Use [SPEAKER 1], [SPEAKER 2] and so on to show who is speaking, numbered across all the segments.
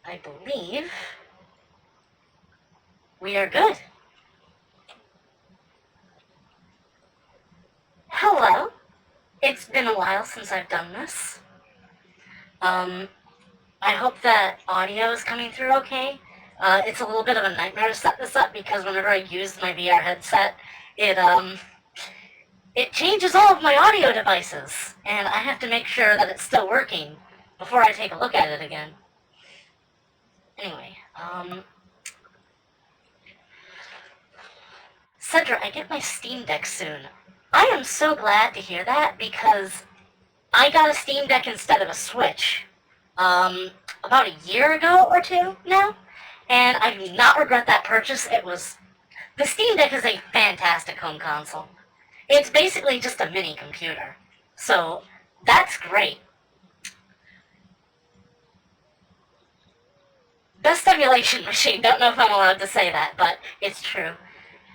[SPEAKER 1] I believe we are good. Hello. It's been a while since I've done this. I hope that audio is coming through okay. It's a little bit of a nightmare to set this up because whenever I use my VR headset, it changes all of my audio devices, and I have to make sure that it's still working before I take a look at it again. Anyway, Sedra, I get my Steam Deck soon. I am so glad to hear that because I got a Steam Deck instead of a Switch, about a year ago or two now, and I do not regret that purchase. The Steam Deck is a fantastic home console. It's basically just a mini computer, so that's great. Best emulation machine, don't know if I'm allowed to say that, but it's true.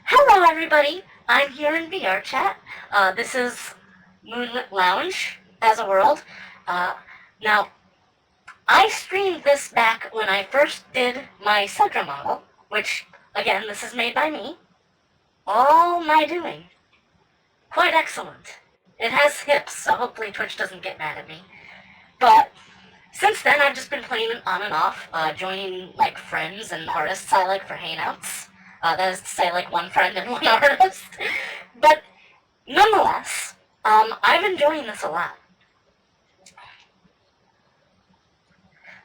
[SPEAKER 1] Hello everybody, I'm here in VRChat. This is Moonlit Lounge as a world. Now, I streamed this back when I first did my Sedra model, which, again, this is made by me. All my doing. Quite excellent. It has hips, so hopefully Twitch doesn't get mad at me. But since then, I've just been playing it on and off, joining, like, friends and artists I like for hangouts. That is to say, like, one friend and one artist. But nonetheless, I'm enjoying this a lot.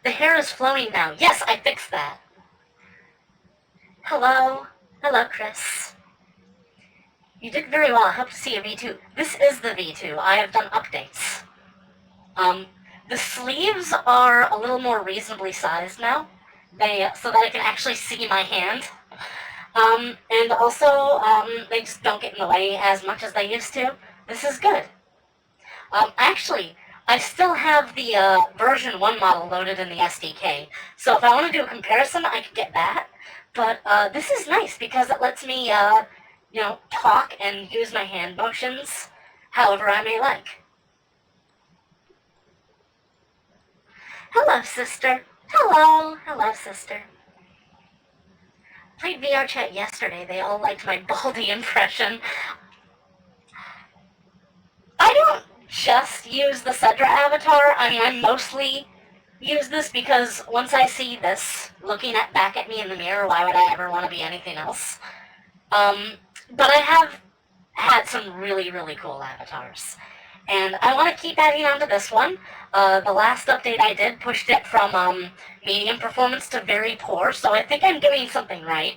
[SPEAKER 1] The hair is flowing now. Yes, I fixed that. Hello. Hello, Chris. You did very well. I hope to see a V2. This is the V2. I have done updates. The sleeves are a little more reasonably sized now, so that I can actually see my hand. And also, they just don't get in the way as much as they used to. This is good. Actually, I still have the version 1 model loaded in the SDK, so if I want to do a comparison, I can get that. But this is nice because it lets me, talk and use my hand motions however I may like. Hello, sister. Hello. Hello, sister. Played VRChat yesterday. They all liked my Baldy impression. I don't just use the Sedra avatar. I mean, I mostly use this because once I see this looking back at me in the mirror, why would I ever want to be anything else? But I have had some really, really cool avatars. And I want to keep adding on to this one. The last update I did pushed it from medium performance to very poor, so I think I'm doing something right.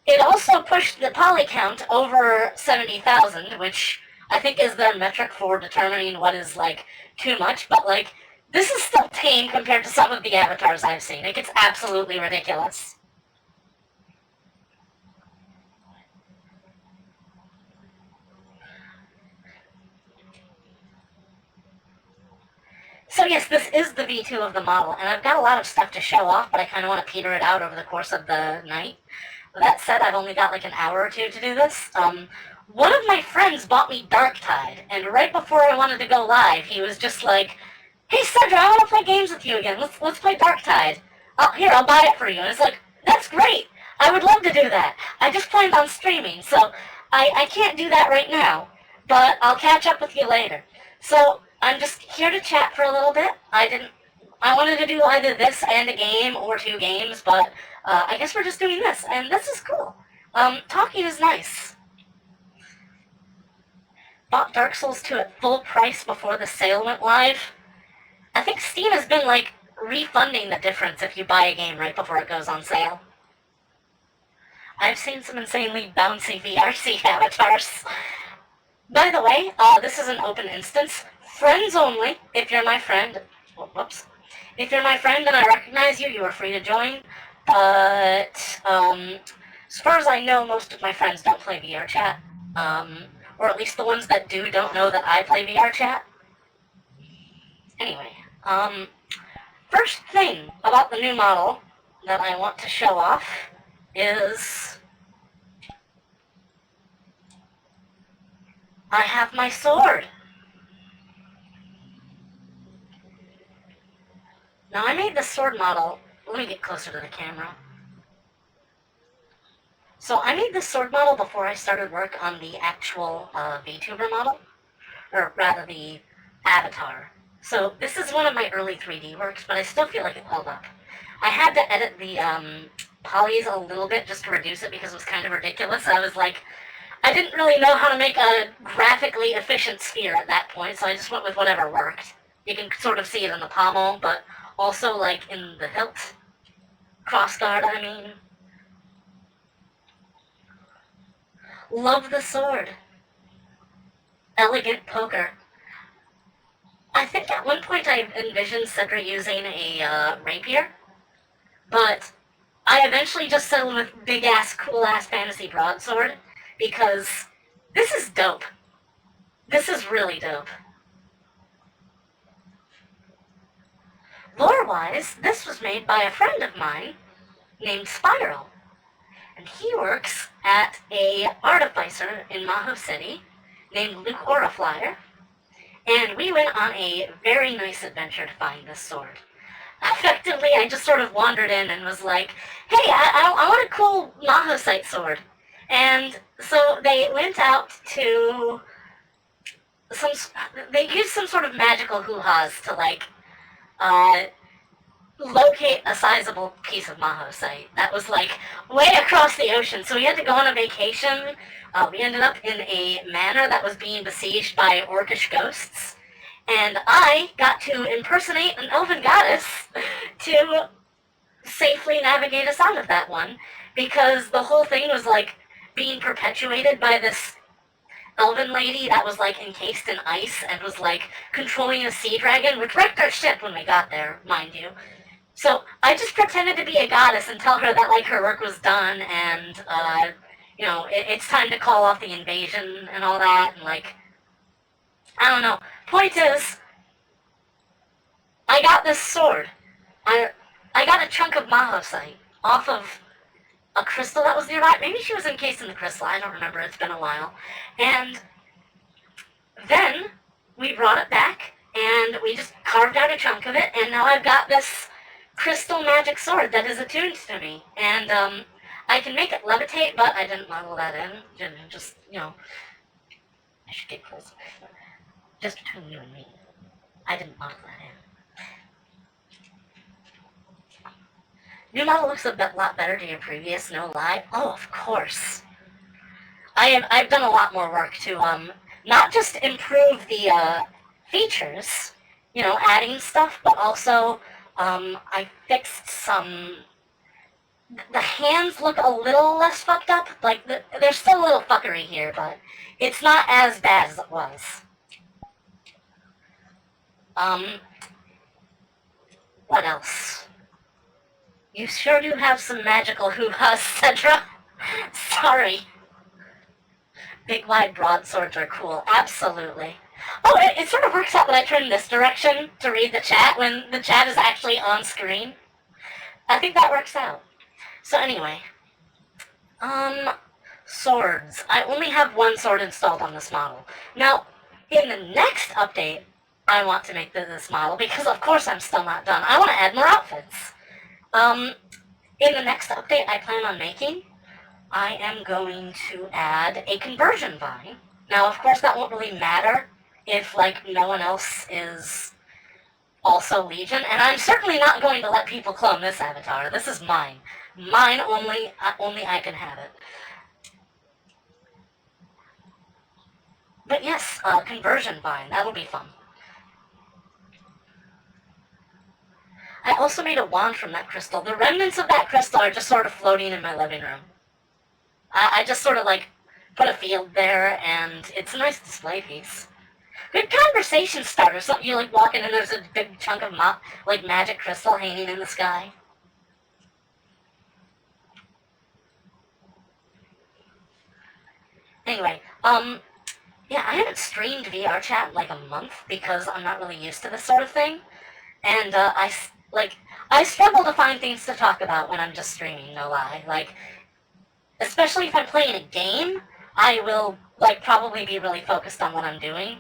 [SPEAKER 1] It also pushed the poly count over 70,000, which I think is their metric for determining what is, like, too much, but, like, this is still tame compared to some of the avatars I've seen. It gets absolutely ridiculous. So yes, this is the V2 of the model, and I've got a lot of stuff to show off, but I kind of want to peter it out over the course of the night. That said, I've only got like an hour or two to do this. One of my friends bought me Darktide, and right before I wanted to go live, he was just like, "Hey, Sedra, I want to play games with you again. Let's play Darktide. Here, I'll buy it for you." And it's like, that's great. I would love to do that. I just planned on streaming, so I can't do that right now, but I'll catch up with you later. So I'm just here to chat for a little bit. I wanted to do either this and a game or 2 games, but I guess we're just doing this, and this is cool. Talking is nice. Bought Dark Souls 2 at full price before the sale went live. I think Steam has been, like, refunding the difference if you buy a game right before it goes on sale. I've seen some insanely bouncy VRC avatars. By the way, this is an open instance. Friends only. If you're my friend... Whoops. If you're my friend and I recognize you, you are free to join. But, as far as I know, most of my friends don't play VRChat. Or at least the ones that do don't know that I play VRChat. Anyway, first thing about the new model that I want to show off is I have my sword. Now I made this sword model. Let me get closer to the camera. So I made this sword model before I started work on the actual Vtuber model, or rather the avatar. So this is one of my early 3D works, but I still feel like it held up. I had to edit the polys a little bit just to reduce it because it was kind of ridiculous. I was like, I didn't really know how to make a graphically efficient sphere at that point, so I just went with whatever worked. You can sort of see it in the pommel, but also like in the hilt. Crossguard, I mean. Love the sword. Elegant poker. I think at one point I envisioned Sedra using a rapier, but I eventually just settled with big-ass, cool-ass fantasy broadsword, because this is dope. This is really dope. Lore-wise, this was made by a friend of mine named Spiral, and he works at a artificer in Maho City named Luke Oriflyer, and we went on a very nice adventure to find this sword. Effectively, I just sort of wandered in and was like, hey, I want a cool Mahosite sword. And so they went out to they used some sort of magical hoo-has to, like, locate a sizable piece of Mahosite that was, like, way across the ocean. So we had to go on a vacation. We ended up in a manor that was being besieged by orcish ghosts. And I got to impersonate an elven goddess to safely navigate us out of that one, because the whole thing was, like, being perpetuated by this elven lady that was, like, encased in ice and was, like, controlling a sea dragon, which wrecked our ship when we got there, mind you. So I just pretended to be a goddess and tell her that, like, her work was done and, you know, it's time to call off the invasion and all that, and, like, I don't know. Point is, I got this sword. I got a chunk of Mahosite off of a crystal that was nearby. Maybe she was encased in the crystal. I don't remember. It's been a while. And then we brought it back, and we just carved out a chunk of it, and now I've got this crystal magic sword that is attuned to me. And I can make it levitate, but I didn't model that in. Just, you know, I should get closer. Just between you and me. I didn't model that in. New model looks a lot better to your previous, no lie. Oh, of course. I've done a lot more work to not just improve the features, you know, adding stuff, but also I fixed some. The hands look a little less fucked up. Like, there's still a little fuckery here, but it's not as bad as it was. What else? You sure do have some magical hoo-has, Sedra. Sorry. Big, wide broadswords are cool. Absolutely. Oh, it sort of works out that I turn this direction to read the chat when the chat is actually on screen. I think that works out. So anyway. Swords. I only have one sword installed on this model. Now, in the next update, I want to make this model, because of course I'm still not done. I want to add more outfits. In the next update I plan on making, I am going to add a conversion vine. Now, of course, that won't really matter if, like, no one else is also Legion, and I'm certainly not going to let people clone this avatar. This is mine. Mine only I can have it. But yes, conversion vine, that'll be fun. I also made a wand from that crystal. The remnants of that crystal are just sort of floating in my living room. I just sort of, like, put a field there, and it's a nice display piece. Good conversation starter. Something you, like, walk in and there's a big chunk of, like, magic crystal hanging in the sky. Anyway, yeah, I haven't streamed VRChat in, like, a month because I'm not really used to this sort of thing. And, I struggle to find things to talk about when I'm just streaming, no lie. Like, especially if I'm playing a game, I will, like, probably be really focused on what I'm doing.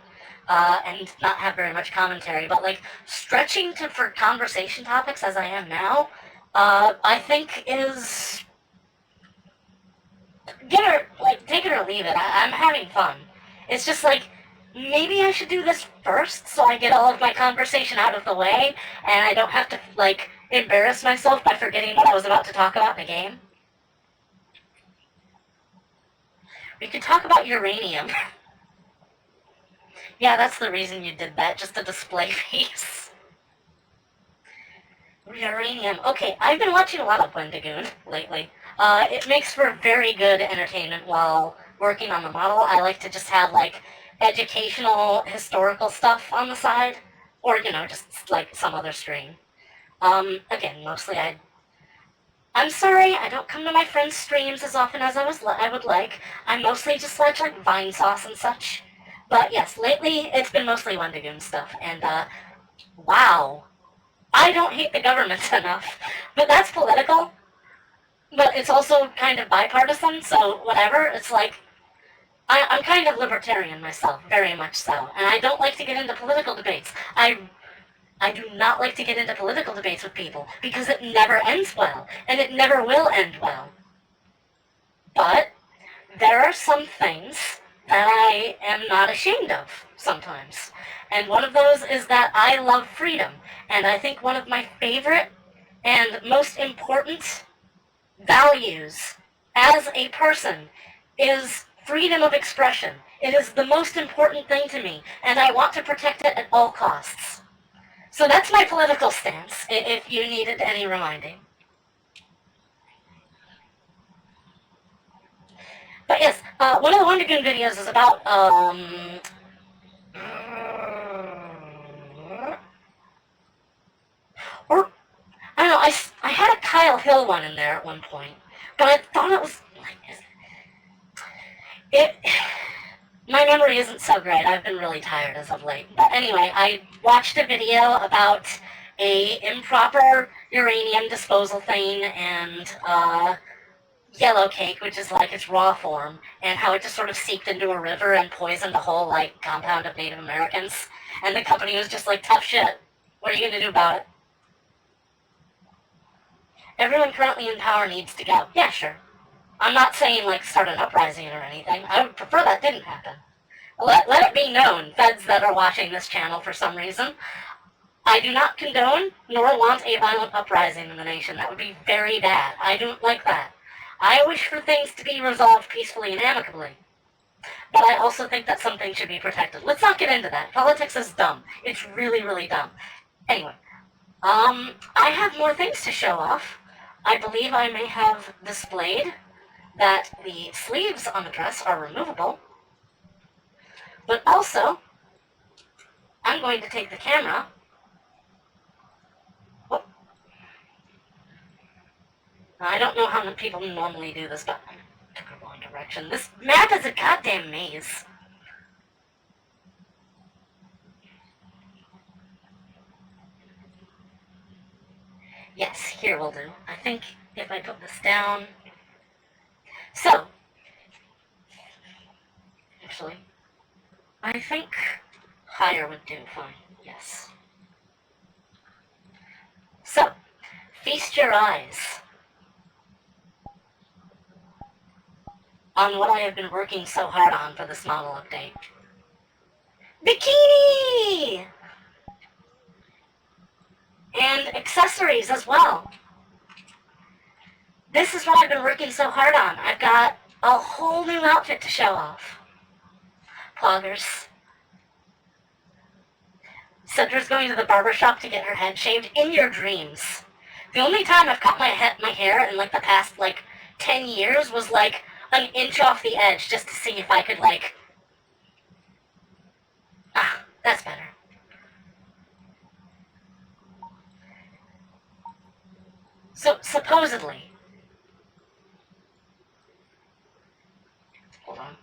[SPEAKER 1] and not have very much commentary, but like stretching for conversation topics as I am now, I think is take it or leave it. I'm having fun. It's just like maybe I should do this first so I get all of my conversation out of the way and I don't have to like embarrass myself by forgetting what I was about to talk about in the game. We could talk about uranium. Yeah, that's the reason you did that, just a display piece. Uranium. Okay, I've been watching a lot of Wendigoon lately. It makes for very good entertainment while working on the model. I like to just have, like, educational, historical stuff on the side. Or, just, like, some other stream. Again, mostly I'm sorry, I don't come to my friends' streams as often as I would like. I mostly just watch, like, Vine Sauce and such. But, yes, lately it's been mostly Wendigoon stuff. And, wow. I don't hate the government enough. But that's political. But it's also kind of bipartisan, so whatever. It's like, I'm kind of libertarian myself, very much so. And I don't like to get into political debates. I do not like to get into political debates with people, because it never ends well, and it never will end well. But there are some things that I am not ashamed of sometimes. And one of those is that I love freedom. And I think one of my favorite and most important values as a person is freedom of expression. It is the most important thing to me, and I want to protect it at all costs. So that's my political stance, if you needed any reminding. But yes, one of the Wendigoon videos is about, or, I don't know, I had a Kyle Hill one in there at one point, but I thought it was, it, my memory isn't so great. I've been really tired as of late. But anyway, I watched a video about a improper uranium disposal thing and yellow cake, which is like its raw form, and how it just sort of seeped into a river and poisoned the whole like compound of Native Americans. And the company was just like, tough shit. What are you gonna do about it? Everyone currently in power needs to go. Yeah, sure. I'm not saying like start an uprising or anything. I would prefer that didn't happen. Let it be known, feds that are watching this channel for some reason, I do not condone nor want a violent uprising in the nation. That would be very bad. I don't like that. I wish for things to be resolved peacefully and amicably. But I also think that some things should be protected. Let's not get into that. Politics is dumb. It's really, really dumb. Anyway, I have more things to show off. I believe I may have displayed that the sleeves on the dress are removable. But also, I'm going to take the camera. Oh. I don't know how people normally do this, but I took a wrong direction. This map is a goddamn maze. Yes, here will do. I think if I put this down. So, actually, I think higher would do fine. Yes. So, feast your eyes on what I have been working so hard on for this model update. Bikini! And accessories as well. This is what I've been working so hard on. I've got a whole new outfit to show off. Poggers. Sedra's going to the barbershop to get her head shaved in your dreams. The only time I've cut my hair in like the past like 10 years was like an inch off the edge just to see if I could like... Ah, that's better. So, supposedly... Hold on.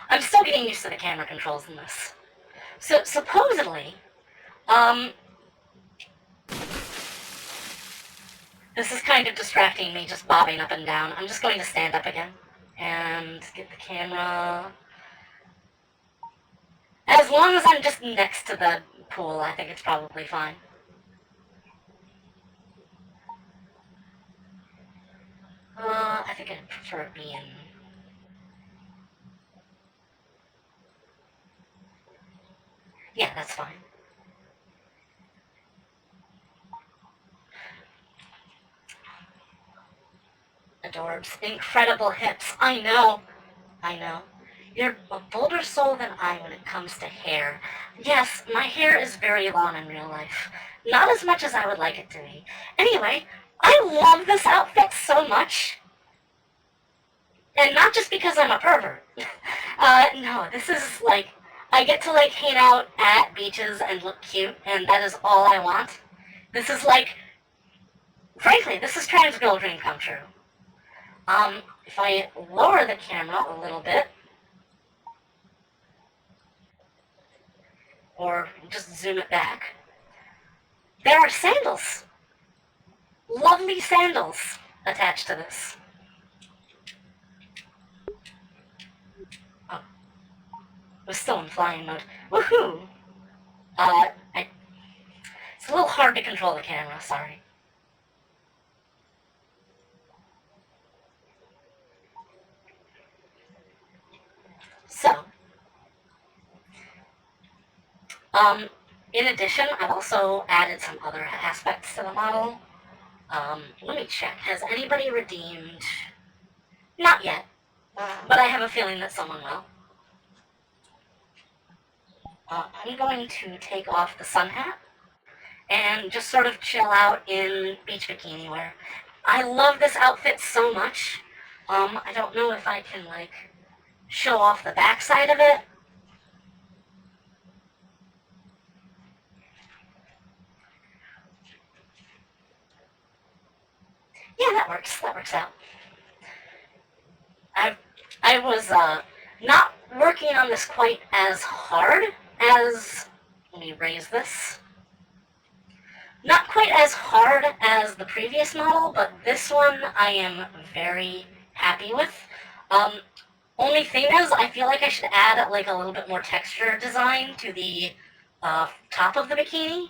[SPEAKER 1] I'm still getting used to the camera controls in this. So, supposedly, this is kind of distracting me, just bobbing up and down. I'm just going to stand up again and get the camera. As long as I'm just next to the pool, I think it's probably fine. I think I'd prefer it being... Yeah, that's fine. Adorbs. Incredible hips. I know. I know. You're a bolder soul than I when it comes to hair. Yes, my hair is very long in real life. Not as much as I would like it to be. Anyway, I love this outfit so much. And not just because I'm a pervert. No, this is like, I get to like hang out at beaches and look cute, and that is all I want. This is like, frankly, this is trans girl dream come true. If I lower the camera a little bit, or just zoom it back, there are sandals. Lovely sandals attached to this. Oh, it was still in flying mode. Woohoo! It's a little hard to control the camera, sorry. So, in addition, I've also added some other aspects to the model. Let me check. Has anybody redeemed? Not yet, but I have a feeling that someone will. I'm going to take off the sun hat and just sort of chill out in beach bikini wear. I love this outfit so much. I don't know if I can, like, show off the backside of it. Yeah, that works. That works out. I was not working on this quite as hard as... Let me raise this. Not quite as hard as the previous model, but this one I am very happy with. Only thing is, I feel like I should add like a little bit more texture design to the top of the bikini.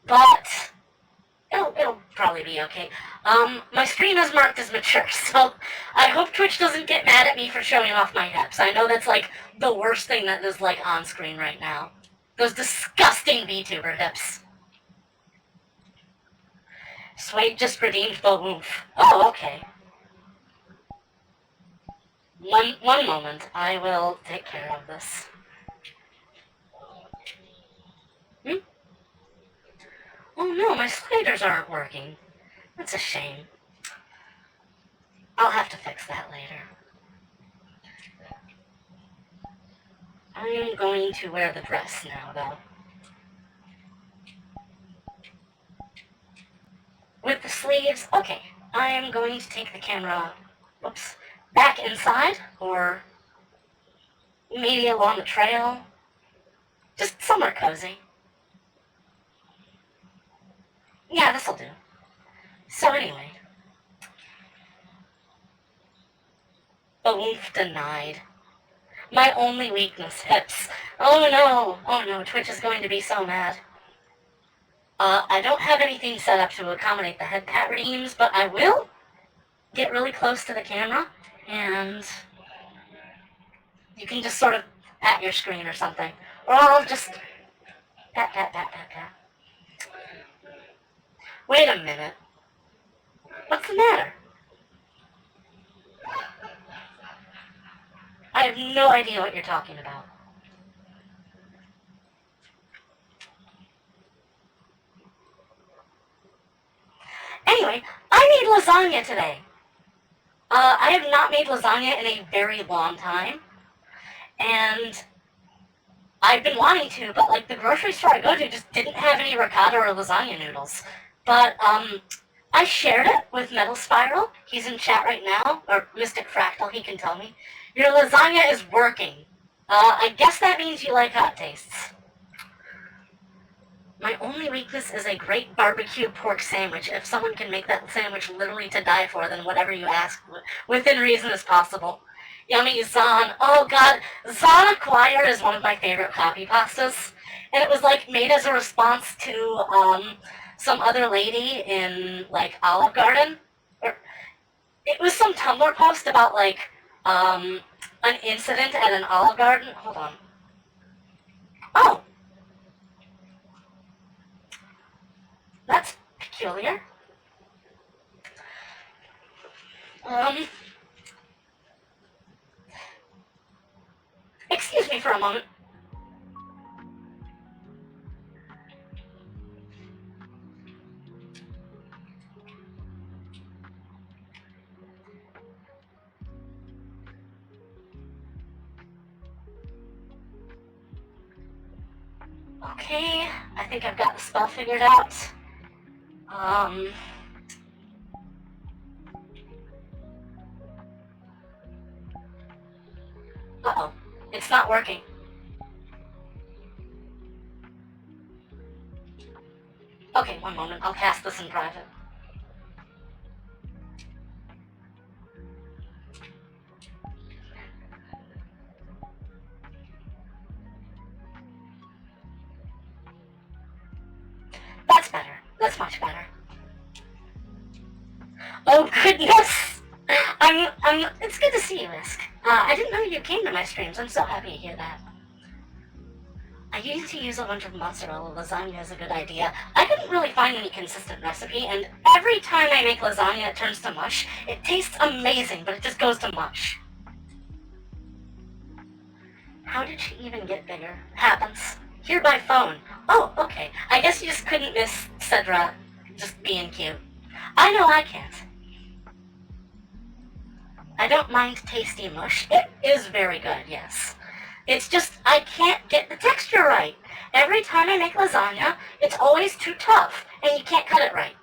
[SPEAKER 1] But it'll probably be okay. My stream is marked as mature, so I hope Twitch doesn't get mad at me for showing off my hips. I know that's like the worst thing that is like on screen right now. Those disgusting VTuber hips. Swade just redeemed the woof. Oh, okay. One moment. I will take care of this. Oh no, my sliders aren't working. That's a shame. I'll have to fix that later. I am going to wear the dress now, though. With the sleeves, okay. I am going to take the camera, whoops, back inside, or maybe along the trail. Just somewhere cozy. Yeah, this'll do. So anyway. Oomph denied. My only weakness, hips. Oh no, Twitch is going to be so mad. I don't have anything set up to accommodate the head pat redeems, but I will get really close to the camera, and you can just sort of pat your screen or something. Or I'll just pat, pat, pat, pat, pat. Wait a minute. What's the matter? I have no idea what you're talking about. Anyway, I made lasagna today. I have not made lasagna in a very long time. And I've been wanting to, but like the grocery store I go to just didn't have any ricotta or lasagna noodles. But I shared it with Metal Spiral. He's in chat right now, or Mystic Fractal, he can tell me. Your lasagna is working. I guess that means you like hot tastes. My only weakness is a great barbecue pork sandwich. If someone can make that sandwich literally to die for, then whatever you ask, within reason, is possible. Yummy Zon. Oh god, Zon Acquire is one of my favorite copy pastas. And it was like made as a response to some other lady in like Olive Garden. Or, it was some Tumblr post about like an incident at an Olive Garden. Hold on. Oh, that's peculiar. Excuse me for a moment. Okay, I think I've got the spell figured out. Uh-oh, it's not working. Okay, one moment, I'll cast this in private. That's better. That's much better. Oh goodness! It's good to see you, Isk. I didn't know you came to my streams. I'm so happy to hear that. I used to use a bunch of mozzarella. Lasagna is a good idea. I couldn't really find any consistent recipe, and every time I make lasagna, it turns to mush. It tastes amazing, but it just goes to mush. How did she even get bigger? Happens. Here by phone. Oh, okay. I guess you just couldn't miss Sedra just being cute. I know I can't. I don't mind tasty mush. It is very good, yes. It's just, I can't get the texture right. Every time I make lasagna, it's always too tough, and you can't cut it right.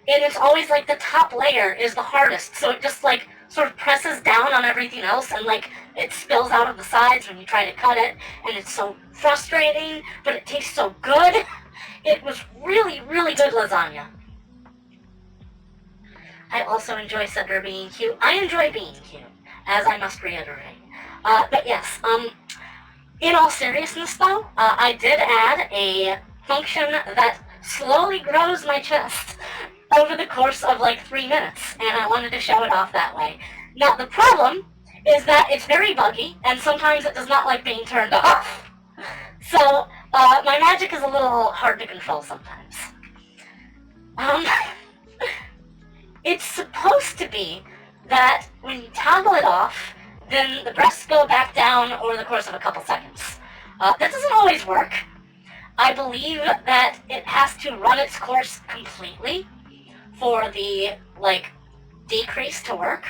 [SPEAKER 1] And it's always like the top layer is the hardest, so it just like sort of presses down on everything else, and like it spills out of the sides when you try to cut it, and it's so frustrating, but it tastes so good. It was really, really good lasagna. I also enjoy Sedra being cute. I enjoy being cute, as I must reiterate. But yes, in all seriousness though, I did add a function that slowly grows my chest over the course of like 3 minutes, and I wanted to show it off that way. Now the problem is that it's very buggy, and sometimes it does not like being turned off. So, my magic is a little hard to control sometimes. It's supposed to be that when you toggle it off, then the breasts go back down over the course of a couple seconds. That doesn't always work. I believe that it has to run its course completely for the, like, decrease to work.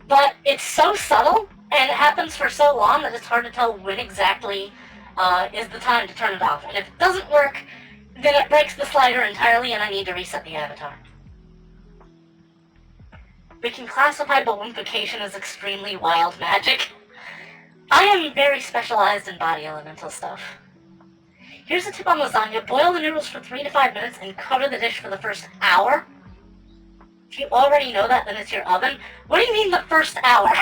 [SPEAKER 1] But it's so subtle, and it happens for so long that it's hard to tell when exactly is the time to turn it off. And if it doesn't work, then it breaks the slider entirely and I need to reset the avatar. We can classify balloonification as extremely wild magic. I am very specialized in body elemental stuff. Here's a tip on lasagna. Boil the noodles for 3 to 5 minutes and cover the dish for the first hour. If you already know that, then it's your oven. What do you mean the first hour?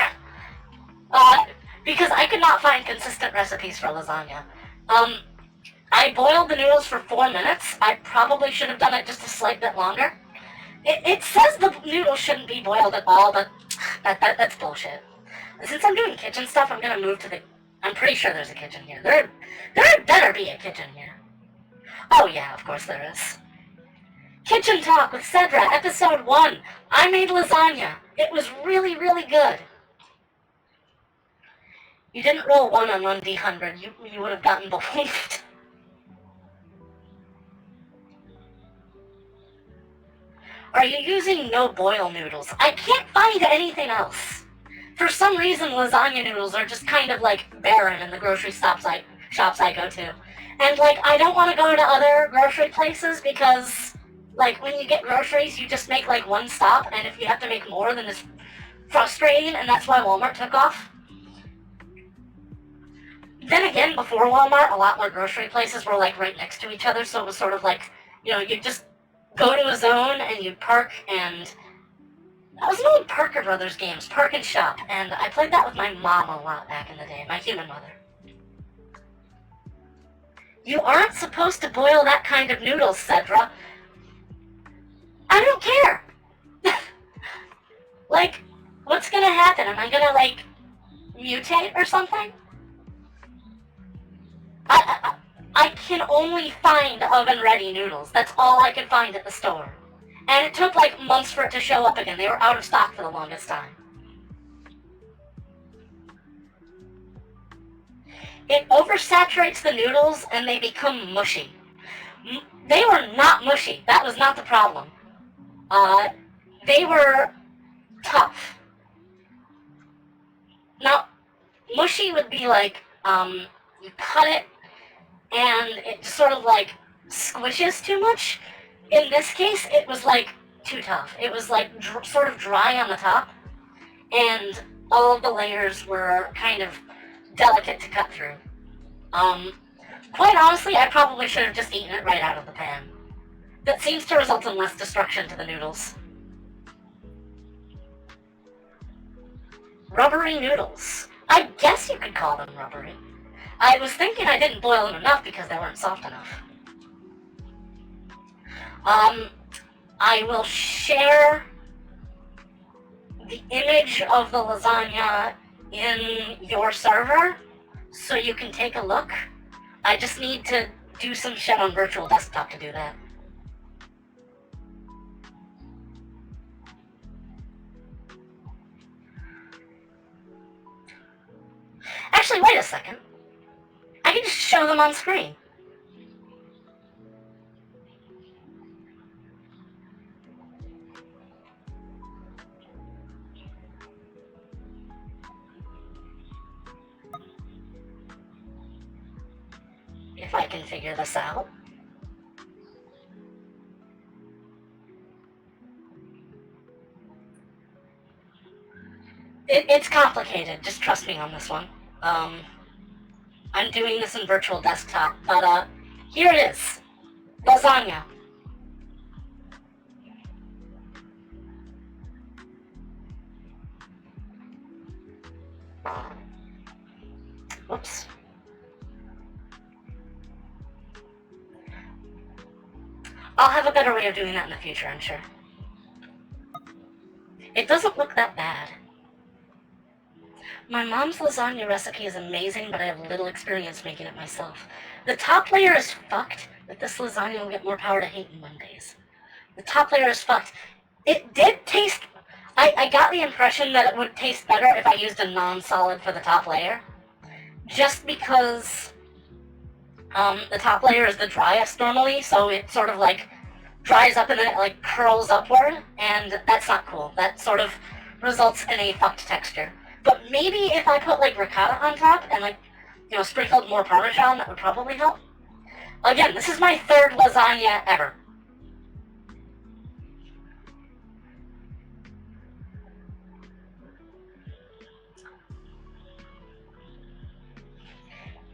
[SPEAKER 1] Because I could not find consistent recipes for lasagna. I boiled the noodles for 4 minutes. I probably should have done it just a slight bit longer. It says the noodles shouldn't be boiled at all, but that's bullshit. Since I'm doing kitchen stuff, I'm gonna move to the... I'm pretty sure there's a kitchen here. There better be a kitchen here. Oh yeah, of course there is. Kitchen Talk with Sedra, Episode 1. I made lasagna. It was really, really good. You didn't roll 1 on 1d100. You would have gotten believed. Are you using no-boil noodles? I can't find anything else. For some reason, lasagna noodles are just kind of, like, barren in the grocery shops I go to. And, like, I don't want to go to other grocery places because, like, when you get groceries, you just make, like, one stop, and if you have to make more, then it's frustrating, and that's why Walmart took off. Then again, before Walmart, a lot more grocery places were, like, right next to each other, so it was sort of like, you know, you just go to a zone and you'd park and That was an old Parker Brothers games, Park and Shop, and I played that with my mom a lot back in the day, my human mother. You aren't supposed to boil that kind of noodles, Sedra. I don't care. Like, what's gonna happen? Am I gonna, like, mutate or something? I can only find oven-ready noodles. That's all I can find at the store. And it took, like, months for it to show up again. They were out of stock for the longest time. It oversaturates the noodles and they become mushy. They were not mushy. That was not the problem. They were tough. Now, mushy would be like, you cut it and it sort of like squishes too much. In this case, it was like too tough. It was like sort of dry on the top, and all of the layers were kind of delicate to cut through. Quite honestly, I probably should have just eaten it right out of the pan. That seems to result in less destruction to the noodles. Rubbery noodles. I guess you could call them rubbery. I was thinking I didn't boil them enough because they weren't soft enough. I will share the image of the lasagna in your server so you can take a look. I just need to do some shit on virtual desktop to do that. Actually, wait a second. I can just show them on screen. If I can figure this out. It's complicated, just trust me on this one. I'm doing this in virtual desktop, but here it is. Lasagna. Whoops. I'll have a better way of doing that in the future, I'm sure. It doesn't look that bad. My mom's lasagna recipe is amazing, but I have little experience making it myself. The top layer is fucked, but this lasagna will get more power to hate in Mondays. The top layer is fucked. It did taste... I got the impression that it would taste better if I used a non-solid for the top layer. Just because the top layer is the driest normally, so it sort of like dries up and then it like curls upward, and that's not cool. That sort of results in a fucked texture. But maybe if I put like ricotta on top and like, you know, sprinkled more Parmesan, that would probably help. Again, this is my third lasagna ever.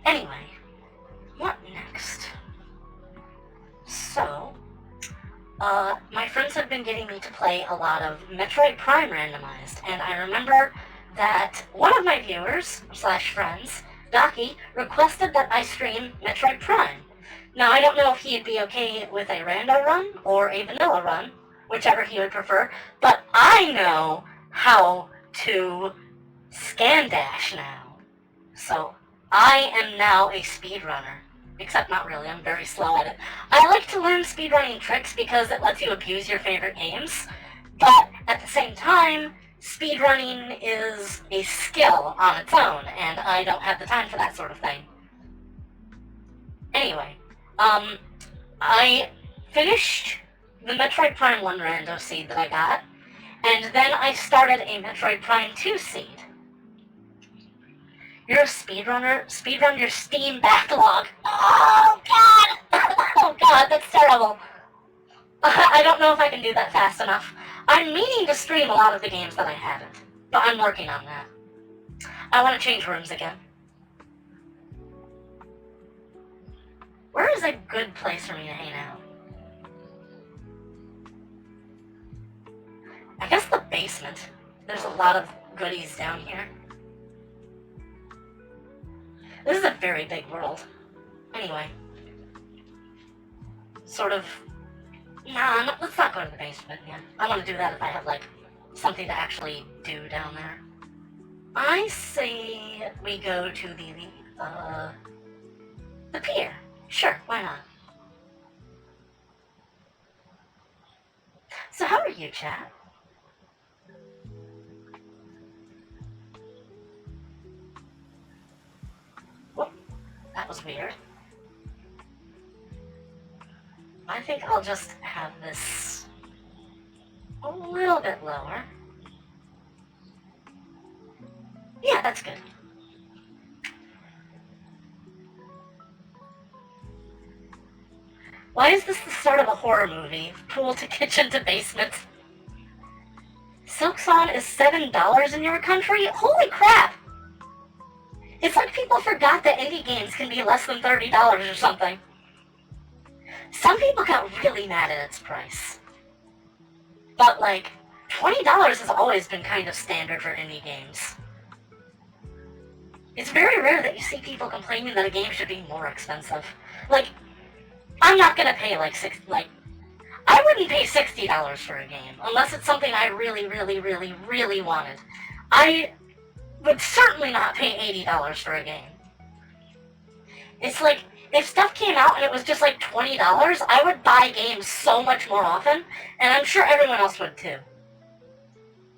[SPEAKER 1] Anyway, what next? So, my friends have been getting me to play a lot of Metroid Prime randomized, and I remember that one of my viewers, slash friends, Daki, requested that I stream Metroid Prime. Now, I don't know if he'd be okay with a rando run or a vanilla run, whichever he would prefer, but I know how to scan dash now. So, I am now a speedrunner. Except not really, I'm very slow at it. I like to learn speedrunning tricks because it lets you abuse your favorite games, but at the same time, speedrunning is a skill on its own, and I don't have the time for that sort of thing. Anyway, I finished the Metroid Prime 1 rando seed that I got, and then I started a Metroid Prime 2 seed. You're a speedrunner? Speedrun your Steam backlog. Oh, God! Oh, God, that's terrible. I don't know if I can do that fast enough. I'm meaning to stream a lot of the games that I haven't, but I'm working on that. I want to change rooms again. Where is a good place for me to hang out? I guess the basement. There's a lot of goodies down here. This is a very big world. Anyway. Sort of... Nah, let's not go to the basement yet. I want to do that if I have, like, something to actually do down there. I say we go to the pier. Sure, why not? So how are you, chat? Whoop, that was weird. I think I'll just have this a little bit lower. Yeah, that's good. Why is this the start of a horror movie? Pool to kitchen to basement. Silksong is $7 in your country? Holy crap! It's like people forgot that indie games can be less than $30 or something. Some people got really mad at its price. But like, $20 has always been kind of standard for indie games. It's very rare that you see people complaining that a game should be more expensive. Like, I'm not gonna pay I wouldn't pay $60 for a game, unless it's something I really, really, really, really wanted. I would certainly not pay $80 for a game. It's like, if stuff came out and it was just like $20, I would buy games so much more often, and I'm sure everyone else would too.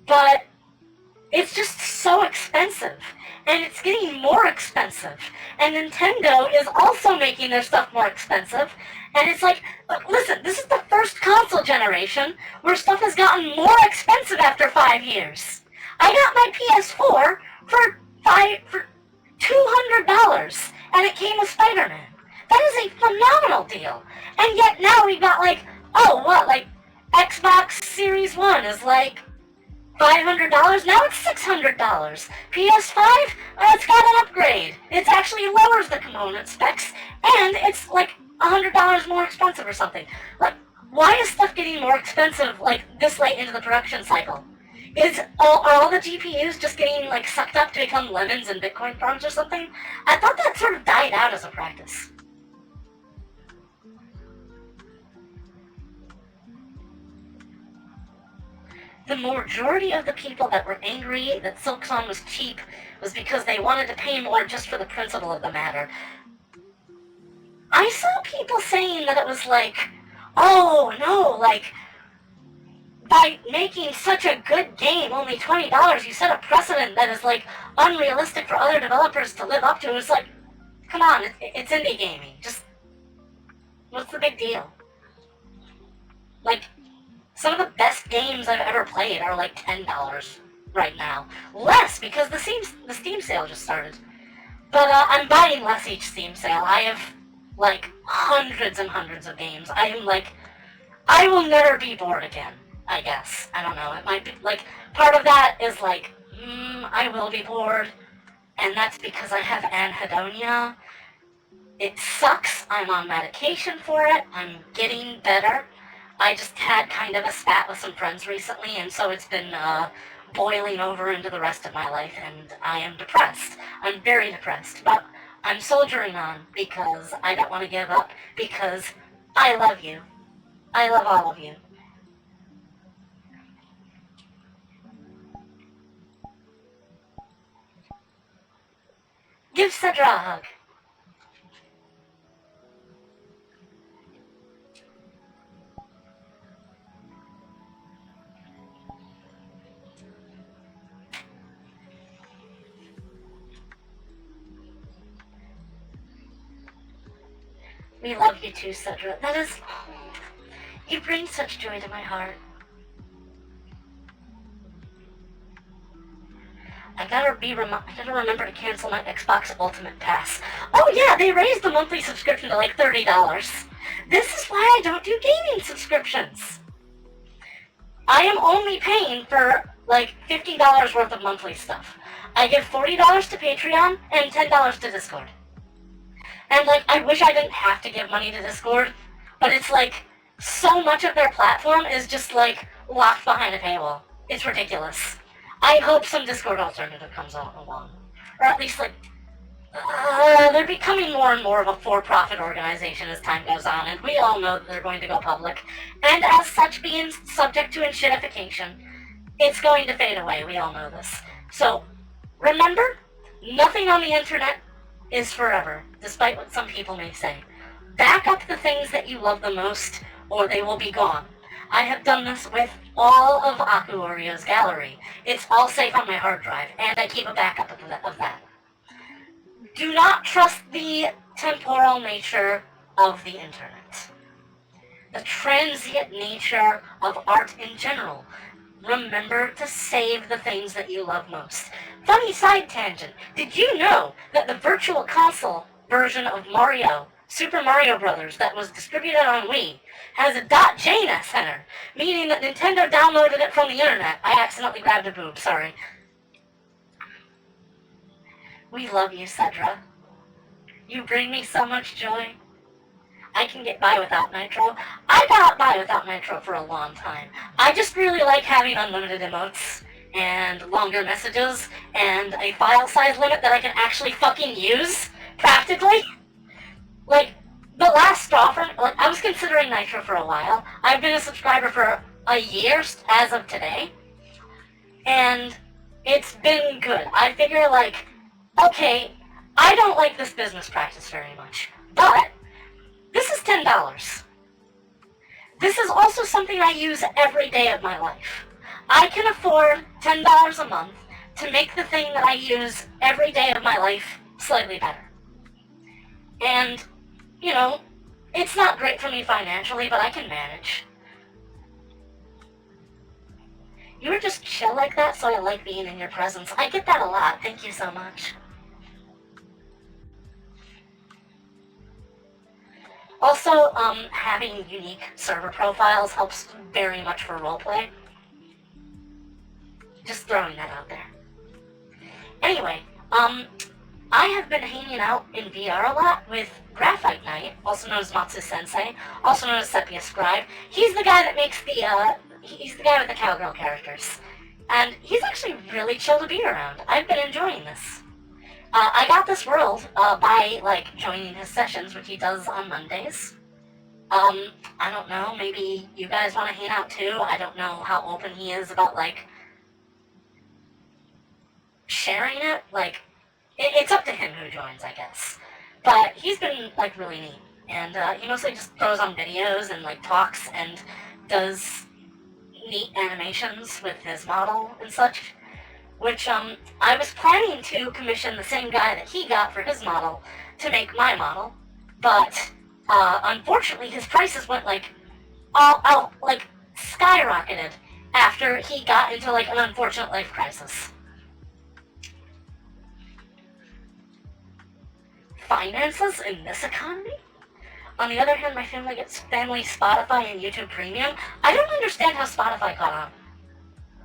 [SPEAKER 1] But it's just so expensive, and it's getting more expensive, and Nintendo is also making their stuff more expensive, and it's like, look, listen, this is the first console generation where stuff has gotten more expensive after 5 years. I got my PS4 for $200, and it came with Spider-Man. That is a phenomenal deal. And yet now we've got like, Xbox Series 1 is like $500, now it's $600. PS5, it's got an upgrade. It actually lowers the component specs, and it's like $100 more expensive or something. Like, why is stuff getting more expensive like this late into the production cycle? Are all the GPUs just getting like sucked up to become lemons and Bitcoin farms or something? I thought that sort of died out as a practice. The majority of the people that were angry that Silksong was cheap was because they wanted to pay more just for the principle of the matter. I saw people saying that it was like, oh no, like, by making such a good game, only $20, you set a precedent that is like unrealistic for other developers to live up to. It's like, come on, it's indie gaming. Just, what's the big deal? Like, some of the best games I've ever played are like $10 right now. Less, because the Steam sale just started. But I'm buying less each Steam sale. I have like hundreds and hundreds of games. I will never be bored again, I guess. I don't know. It might be like, part of that is like, I will be bored. And that's because I have anhedonia. It sucks. I'm on medication for it. I'm getting better. I just had kind of a spat with some friends recently, and so it's been boiling over into the rest of my life, and I am depressed. I'm very depressed, but I'm soldiering on because I don't want to give up, because I love you. I love all of you. Give Sedra a hug. We love you too, Sedra. That is... You bring such joy to my heart. I gotta remember to cancel my Xbox Ultimate Pass. Oh yeah, they raised the monthly subscription to like $30. This is why I don't do gaming subscriptions. I am only paying for like $50 worth of monthly stuff. I give $40 to Patreon and $10 to Discord. And like, I wish I didn't have to give money to Discord, but it's like, so much of their platform is just like locked behind a paywall. It's ridiculous. I hope some Discord alternative comes along. Or at least, like, they're becoming more and more of a for-profit organization as time goes on, and we all know that they're going to go public. And as such, being subject to enshittification, it's going to fade away. We all know this. So, remember, nothing on the internet is forever, despite what some people may say. Back up the things that you love the most, or they will be gone. I have done this with all of Aku Orio's gallery. It's all safe on my hard drive, and I keep a backup of that. Do not trust the temporal nature of the internet. The transient nature of art in general. Remember to save the things that you love most. Funny side tangent. Did you know that the Virtual Console version of Mario, Super Mario Bros. That was distributed on Wii, has a .jnet header, meaning that Nintendo downloaded it from the internet. I accidentally grabbed a boob, sorry. We love you, Sedra. You bring me so much joy. I can get by without Nitro. I got by without Nitro for a long time. I just really like having unlimited emotes and longer messages and a file size limit that I can actually fucking use, practically. Like, the last straw for, like, I was considering Nitro for a while. I've been a subscriber for a year as of today, and it's been good. I figure, like, okay, I don't like this business practice very much, but this is $10. This is also something I use every day of my life. I can afford $10 a month to make the thing that I use every day of my life slightly better. And, you know, it's not great for me financially, but I can manage. You were just chill like that, so I like being in your presence. I get that a lot. Thank you so much. Also, having unique server profiles helps very much for roleplay. Just throwing that out there. Anyway, I have been hanging out in VR a lot with Graphite Knight, also known as Matsu Sensei, also known as Sepia Scribe. He's the guy that makes he's the guy with the cowgirl characters. And he's actually really chill to be around. I've been enjoying this. I got this world by, like, joining his sessions, which he does on Mondays. I don't know, maybe you guys want to hang out too. I don't know how open he is about, like, sharing it. Like, it's up to him who joins, I guess. But he's been, like, really neat. And he mostly just throws on videos and, like, talks and does neat animations with his model and such. Which, I was planning to commission the same guy that he got for his model to make my model, but, unfortunately his prices went, like, skyrocketed after he got into, like, an unfortunate life crisis. Finances in this economy? On the other hand, my family gets family Spotify and YouTube Premium. I don't understand how Spotify caught on.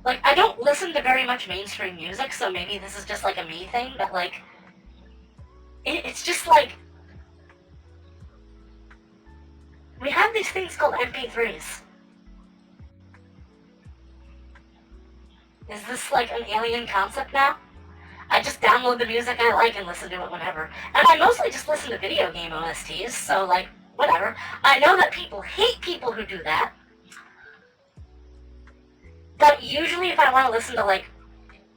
[SPEAKER 1] Like, I don't listen to very much mainstream music, so maybe this is just, like, a me thing, but, like, it's just, like, we have these things called MP3s. Is this, like, an alien concept now? I just download the music I like and listen to it whenever. And I mostly just listen to video game OSTs, so, like, whatever. I know that people hate people who do that. But usually if I want to listen to, like,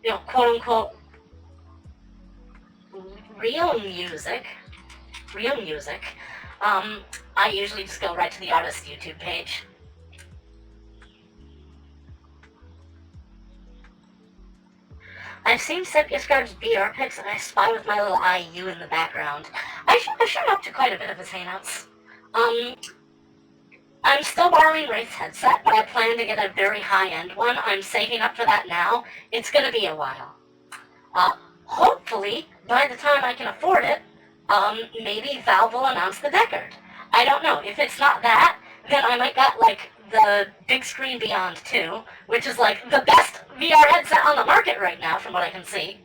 [SPEAKER 1] you know, quote-unquote real music, I usually just go right to the artist's YouTube page. I've seen Sepia Scribe's VR pics and I spy with my little IU in the background. I've shown up to quite a bit of his hangouts. I'm still borrowing Wraith's headset, but I plan to get a very high-end one. I'm saving up for that now. It's going to be a while. Hopefully, by the time I can afford it, maybe Valve will announce the Deckard. I don't know. If it's not that, then I might get, like, the Big Screen Beyond 2, which is, like, the best VR headset on the market right now, from what I can see.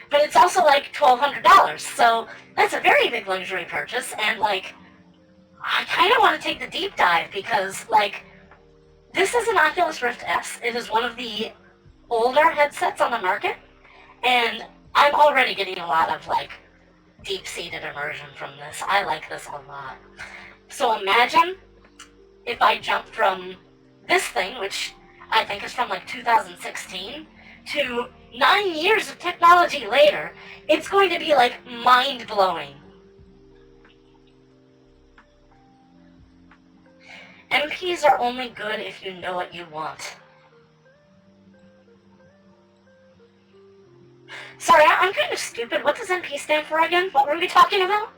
[SPEAKER 1] But it's also, like, $1,200, so that's a very big luxury purchase, and, like, I kind of want to take the deep dive because, like, this is an Oculus Rift S. It is one of the older headsets on the market, and I'm already getting a lot of, like, deep-seated immersion from this. I like this a lot. So imagine if I jump from this thing, which I think is from, like, 2016, to 9 years of technology later. It's going to be, like, mind-blowing. MPs are only good if you know what you want. Sorry, I'm kind of stupid. What does MP stand for again? What were we talking about?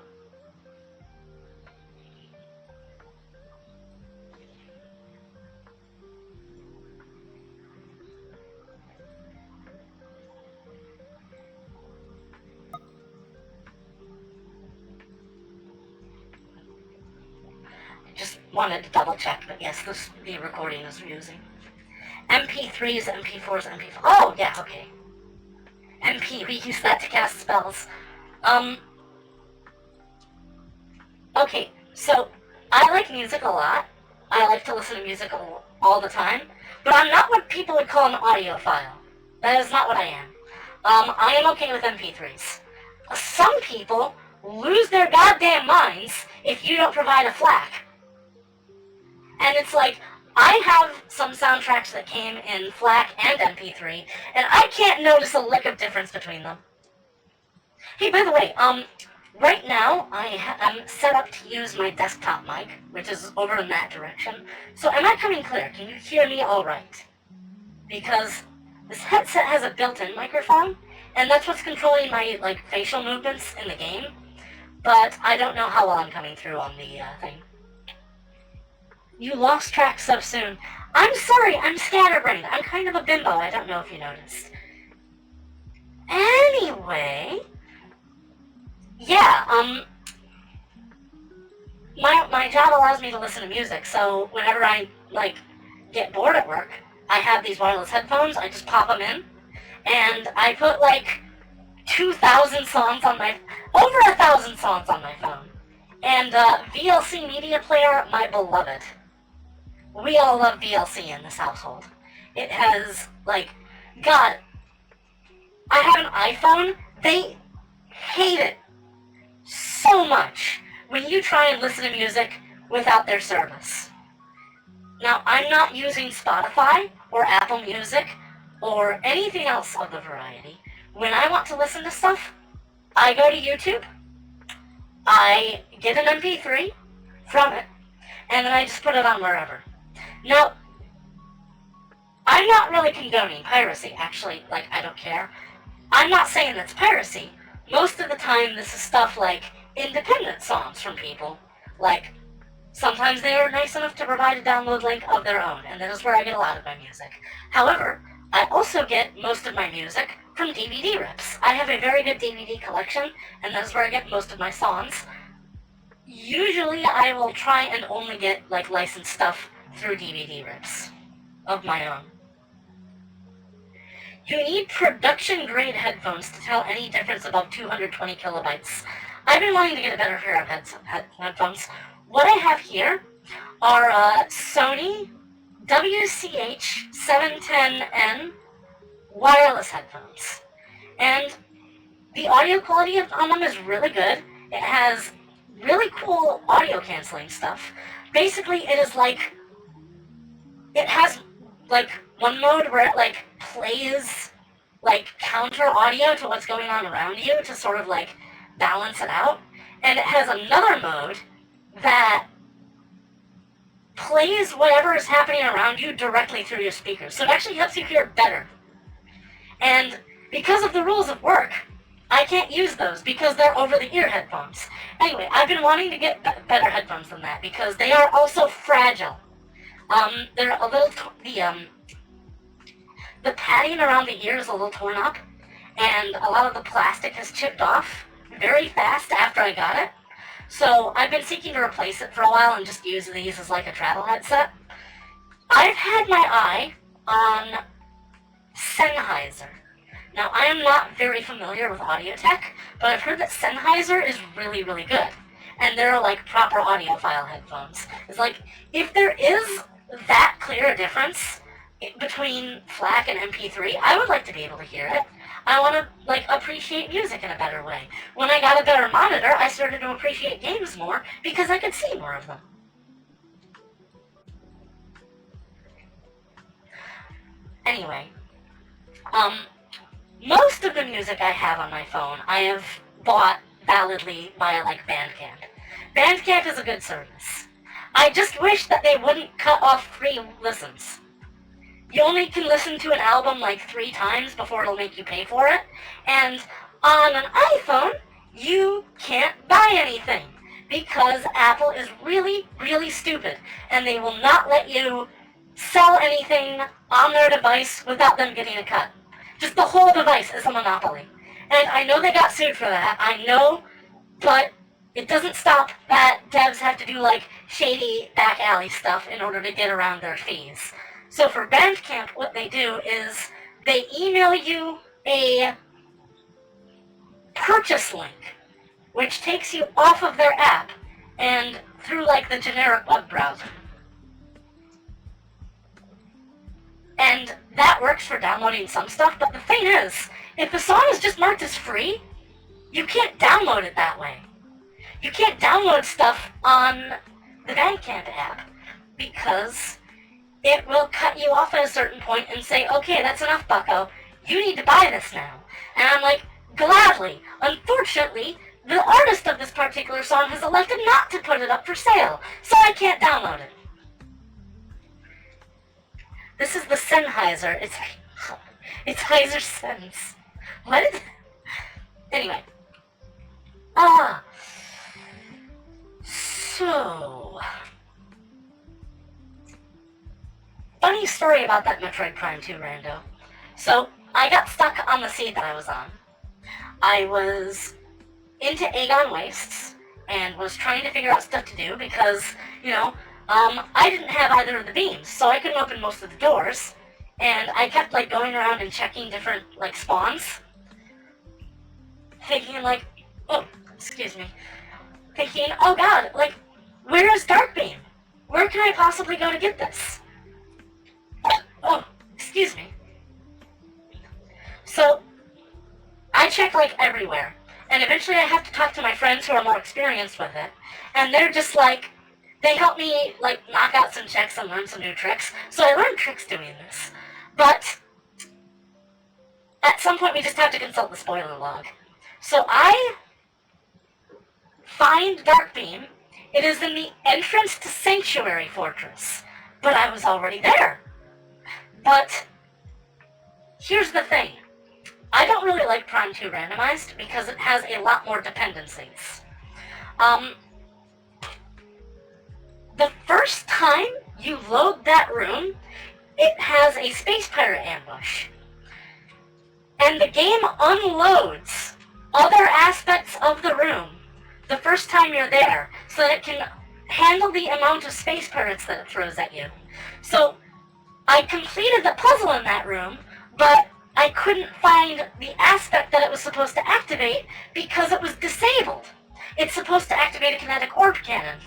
[SPEAKER 1] Just wanted to double check, but yes, the recording is using. MP3s, MP4s, MP5. Oh, yeah, okay. MP, we use that to cast spells. Okay, so I like music a lot. I like to listen to music all the time, but I'm not what people would call an audiophile. That is not what I am. I am okay with MP3s. Some people lose their goddamn minds if you don't provide a FLAC. And it's like, I have some soundtracks that came in FLAC and MP3, and I can't notice a lick of difference between them. Hey, by the way, right now I'm set up to use my desktop mic, which is over in that direction. So am I coming clear? Can you hear me all right? Because this headset has a built-in microphone, and that's what's controlling my, like, facial movements in the game. But I don't know how well I'm coming through on the thing. You lost track so soon. I'm sorry, I'm scatterbrained. I'm kind of a bimbo, I don't know if you noticed. Anyway, yeah, my job allows me to listen to music, so whenever I, like, get bored at work, I have these wireless headphones, I just pop them in, and I put, like, 2,000 songs on my, over 1,000 songs on my phone. And, VLC Media Player, my beloved. We all love VLC in this household. It has, like, God, I have an iPhone. They hate it so much when you try and listen to music without their service. Now, I'm not using Spotify or Apple Music or anything else of the variety. When I want to listen to stuff, I go to YouTube, I get an MP3 from it, and then I just put it on wherever. Now, I'm not really condoning piracy, actually, like, I don't care. I'm not saying that's piracy. Most of the time, this is stuff like independent songs from people. Like, sometimes they are nice enough to provide a download link of their own, and that is where I get a lot of my music. However, I also get most of my music from DVD rips. I have a very good DVD collection, and that is where I get most of my songs. Usually, I will try and only get, like, licensed stuff through DVD rips of my own. You need production-grade headphones to tell any difference above 220 kilobytes. I've been wanting to get a better pair of headphones. What I have here are Sony WCH710N wireless headphones. And the audio quality on them is really good. It has really cool audio canceling stuff. Basically, it is like, it has, like, one mode where it, like, plays, like, counter audio to what's going on around you to sort of, like, balance it out. And it has another mode that plays whatever is happening around you directly through your speakers. So it actually helps you hear better. And because of the rules of work, I can't use those because they're over-the-ear headphones. Anyway, I've been wanting to get better headphones than that because they are also fragile. They're a little, the padding around the ear is a little torn up, and a lot of the plastic has chipped off very fast after I got it. So I've been seeking to replace it for a while and just use these as like a travel headset. I've had my eye on Sennheiser. Now, I am not very familiar with audio tech, but I've heard that Sennheiser is really, really good. And they're like proper audiophile headphones. It's like, if there is that clear a difference between FLAC and MP3, I would like to be able to hear it. I want to, like, appreciate music in a better way. When I got a better monitor, I started to appreciate games more because I could see more of them. Anyway, most of the music I have on my phone, I have bought validly via, like, Bandcamp. Bandcamp is a good service. I just wish that they wouldn't cut off free listens. You only can listen to an album like 3 times before it'll make you pay for it, and on an iPhone, you can't buy anything, because Apple is really, really stupid, and they will not let you sell anything on their device without them getting a cut. Just the whole device is a monopoly. And I know they got sued for that, I know, but it doesn't stop that devs have to do, like, shady back alley stuff in order to get around their fees. So for Bandcamp, what they do is they email you a purchase link, which takes you off of their app and through, like, the generic web browser. And that works for downloading some stuff, but the thing is, if the song is just marked as free, you can't download it that way. You can't download stuff on the Bandcamp app because it will cut you off at a certain point and say, okay, that's enough, bucko. You need to buy this now. And I'm like, gladly. Unfortunately, the artist of this particular song has elected not to put it up for sale, so I can't download it. This is the Sennheiser. It's Heiser Sens. What? Anyway. So... funny story about that Metroid Prime 2 rando. So, I got stuck on the seed that I was on. I was into Aegon Wastes, and was trying to figure out stuff to do because, you know, I didn't have either of the beams, so I couldn't open most of the doors, and I kept, like, going around and checking different, like, spawns, thinking, like, oh, excuse me, thinking, oh god, like, where is Darkbeam? Where can I possibly go to get this? Oh, excuse me. So, I check, like, everywhere, and eventually I have to talk to my friends who are more experienced with it, and they're just like, they help me, like, knock out some checks and learn some new tricks, so I learned tricks doing this. But, at some point we just have to consult the spoiler log. So I find Darkbeam. It is in the entrance to Sanctuary Fortress, but I was already there. But, here's the thing. I don't really like Prime 2 randomized because it has a lot more dependencies. The first time you load that room, it has a space pirate ambush. And the game unloads other aspects of the room the first time you're there, so that it can handle the amount of space pirates that it throws at you. So, I completed the puzzle in that room, but I couldn't find the aspect that it was supposed to activate because it was disabled. It's supposed to activate a kinetic orb cannon.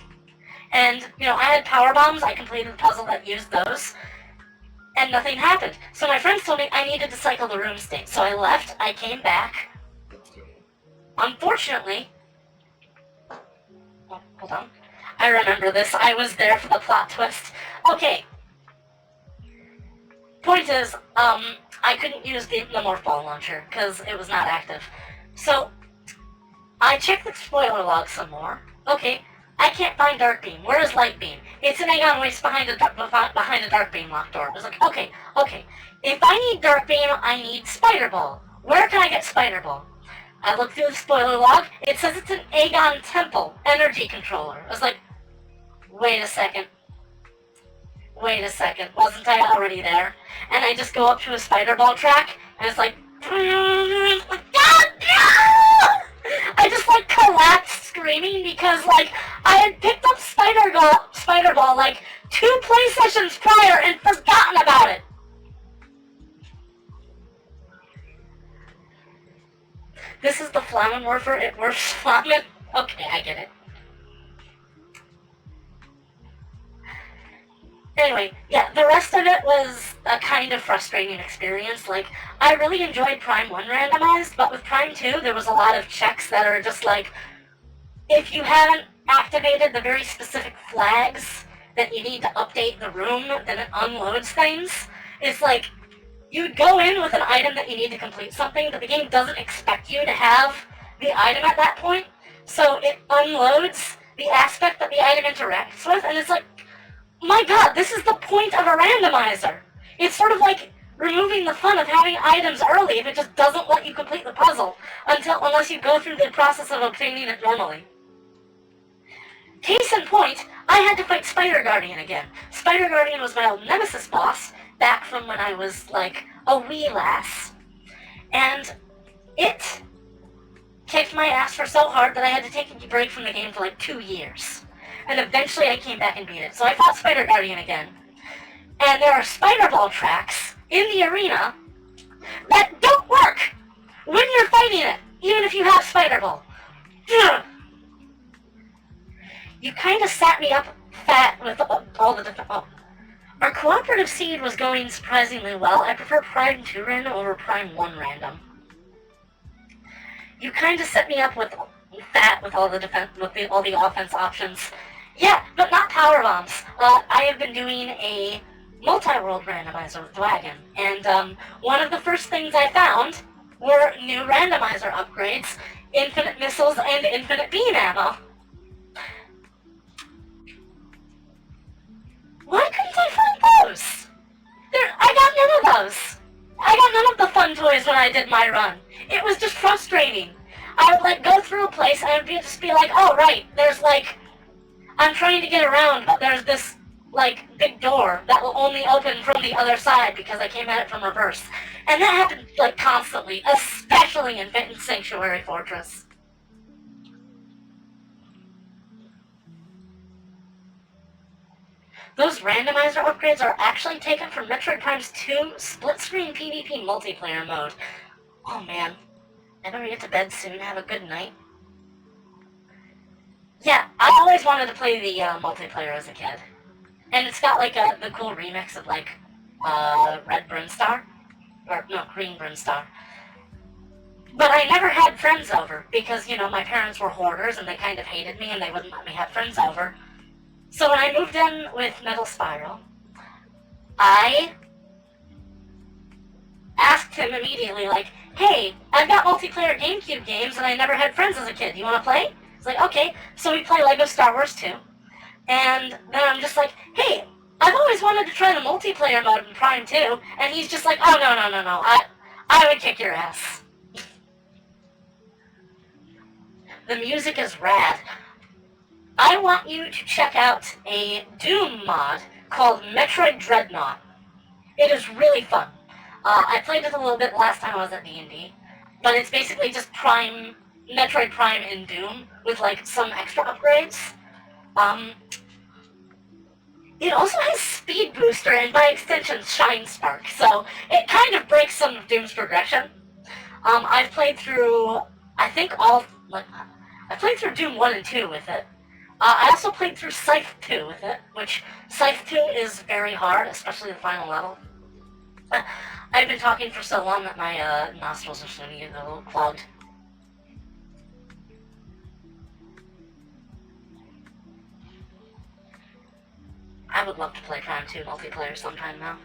[SPEAKER 1] And, you know, I had power bombs, I completed the puzzle that used those, and nothing happened. So my friends told me I needed to cycle the room state. So I left, I came back. Unfortunately, oh, hold on. I remember this, I was there for the plot twist. Okay. Point is, I couldn't use the morph ball launcher, because it was not active. So, I checked the spoiler log some more. Okay, I can't find Darkbeam. Where is Lightbeam? It's an Aegon Waste behind a Darkbeam locked door. I was like, okay. If I need Darkbeam, I need Spider Ball. Where can I get Spider Ball? I looked through the spoiler log. It says it's an Aegon Temple energy controller. I was like, wait a second. Wasn't I already there? And I just go up to a Spider Ball track, and it's like, God, no! I just, like, collapsed screaming because, like, I had picked up Spider Ball, like, 2 play sessions prior and forgotten about it. This is the Flamen Morpher, it morphs Flamen. Okay, I get it. Anyway, yeah, the rest of it was a kind of frustrating experience. Like, I really enjoyed Prime 1 randomized, but with Prime 2, there was a lot of checks that are just like, if you haven't activated the very specific flags that you need to update the room, then it unloads things. It's like, you go in with an item that you need to complete something, but the game doesn't expect you to have the item at that point, so it unloads the aspect that the item interacts with, and it's like, my god, this is the point of a randomizer. It's sort of like removing the fun of having items early if it just doesn't let you complete the puzzle unless you go through the process of obtaining it normally. Case in point, I had to fight Spider Guardian again. Spider Guardian was my old nemesis boss back from when I was like a wee lass, and it kicked my ass for so hard that I had to take a break from the game for like 2 years. And eventually I came back and beat it. So I fought Spider Guardian again. And there are spider ball tracks in the arena that don't work when you're fighting it, even if you have spider ball. You kind of sat me up fat with all the different... Oh. Our cooperative seed was going surprisingly well. I prefer Prime 2 random over Prime 1 random. You kind of set me up with fat with all the all the offense options. Yeah, but not power bombs. I have been doing a multi-world randomizer with Wagon, and one of the first things I found were new randomizer upgrades, infinite missiles, and infinite beam ammo. Why couldn't I find those? I got none of those. I got none of the fun toys when I did my run. It was just frustrating. I would like go through a place and I would just be like, oh right, there's like, I'm trying to get around, but there's this like big door that will only open from the other side because I came at it from reverse. And that happened like constantly, especially in Sanctuary Fortress. Those randomizer upgrades are actually taken from Metroid Prime's 2 split-screen PvP multiplayer mode. Oh man, I better get to bed soon, have a good night. Yeah, I always wanted to play the multiplayer as a kid. And it's got like the cool remix of like Red Brinstar, or no, Green Brinstar. But I never had friends over because, you know, my parents were hoarders and they kind of hated me and they wouldn't let me have friends over. So when I moved in with Metal Spiral, I asked him immediately, like, hey, I've got multiplayer GameCube games and I never had friends as a kid. You want to play? He's like, okay. So we play Lego Star Wars 2. And then I'm just like, hey, I've always wanted to try the multiplayer mode in Prime 2. And he's just like, oh, no. I would kick your ass. The music is rad. I want you to check out a Doom mod called Metroid Dreadnought. It is really fun. I played it a little bit last time I was at D&D, but it's basically just Metroid Prime in Doom with like some extra upgrades. It also has Speed Booster and by extension Shine Spark, so it kind of breaks some of Doom's progression. I've played through, I played through Doom 1 and 2 with it. I also played through Scythe 2 with it, which Scythe 2 is very hard, especially the final level. I've been talking for so long that my nostrils are starting to get a little clogged. I would love to play Prime 2 multiplayer sometime now.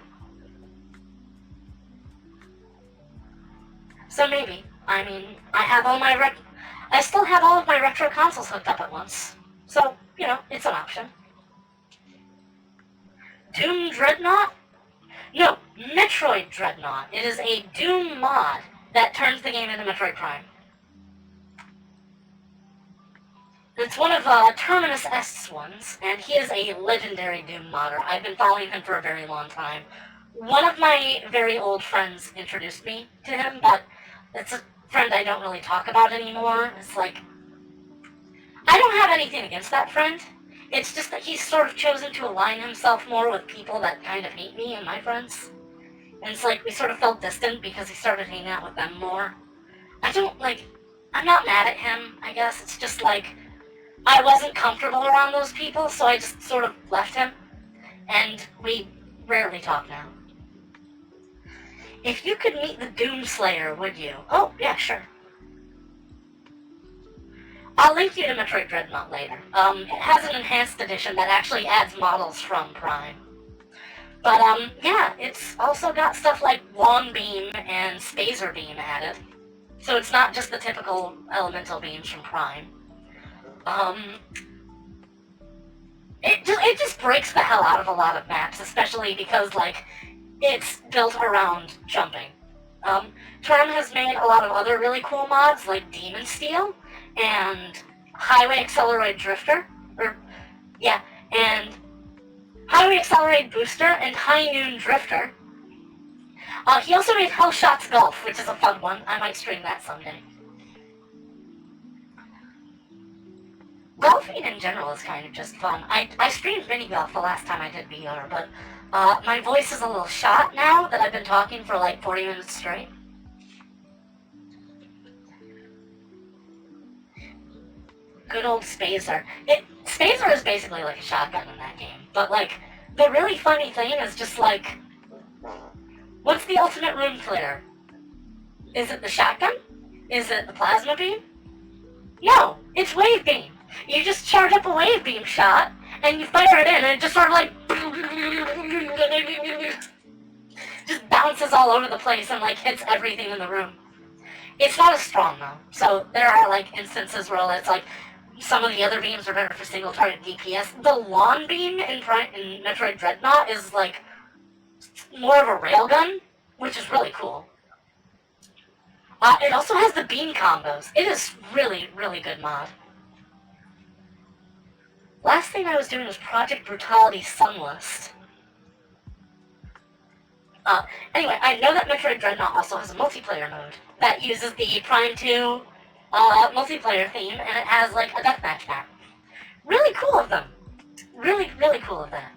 [SPEAKER 1] So maybe. I mean, I still have all of my retro consoles hooked up at once. So, you know, it's an option. Doom Dreadnought? No, Metroid Dreadnought. It is a Doom mod that turns the game into Metroid Prime. It's one of Terminus Est's ones, and he is a legendary Doom modder. I've been following him for a very long time. One of my very old friends introduced me to him, but it's a friend I don't really talk about anymore. It's like, I don't have anything against that friend. It's just that he's sort of chosen to align himself more with people that kind of hate me and my friends. And it's like we sort of felt distant because he started hanging out with them more. I'm not mad at him, I guess. It's just like, I wasn't comfortable around those people, so I just sort of left him. and we rarely talk now. If you could meet the Doomslayer, would you? Oh, yeah, sure. I'll link you to Metroid Dreadnought later. It has an enhanced edition that actually adds models from Prime. But, yeah, it's also got stuff like Long Beam and Spazer Beam added. So it's not just the typical elemental beams from Prime. It just breaks the hell out of a lot of maps, especially because, like, it's built around jumping. Term has made a lot of other really cool mods, like Demon Steel, and Highway Accelerate Drifter, and Highway Accelerate Booster, and High Noon Drifter. He also made Hellshot's Golf, which is a fun one. I might stream that someday. Golfing in general is kind of just fun. I streamed mini golf the last time I did VR, but my voice is a little shot now that I've been talking for like 40 minutes straight. Good old Spazer. Spazer is basically like a shotgun in that game, but like, the really funny thing is just like, what's the ultimate room clear? Is it the shotgun? Is it the plasma beam? No, it's wave beam. You just charge up a wave beam shot, and you fire it in, and it just sort of like just bounces all over the place and like hits everything in the room. It's not as strong though, so there are like instances where it's like some of the other beams are better for single target DPS. The lawn beam in Metroid Dreadnought is like more of a railgun, which is really cool. It also has the beam combos. It is really, really good mod. Last thing I was doing was Project Brutality Sunlist. Anyway, I know that Metroid Dreadnought also has a multiplayer mode that uses the Prime 2 multiplayer theme, and it has like a deathmatch map. Really cool of them. Really, really cool of that.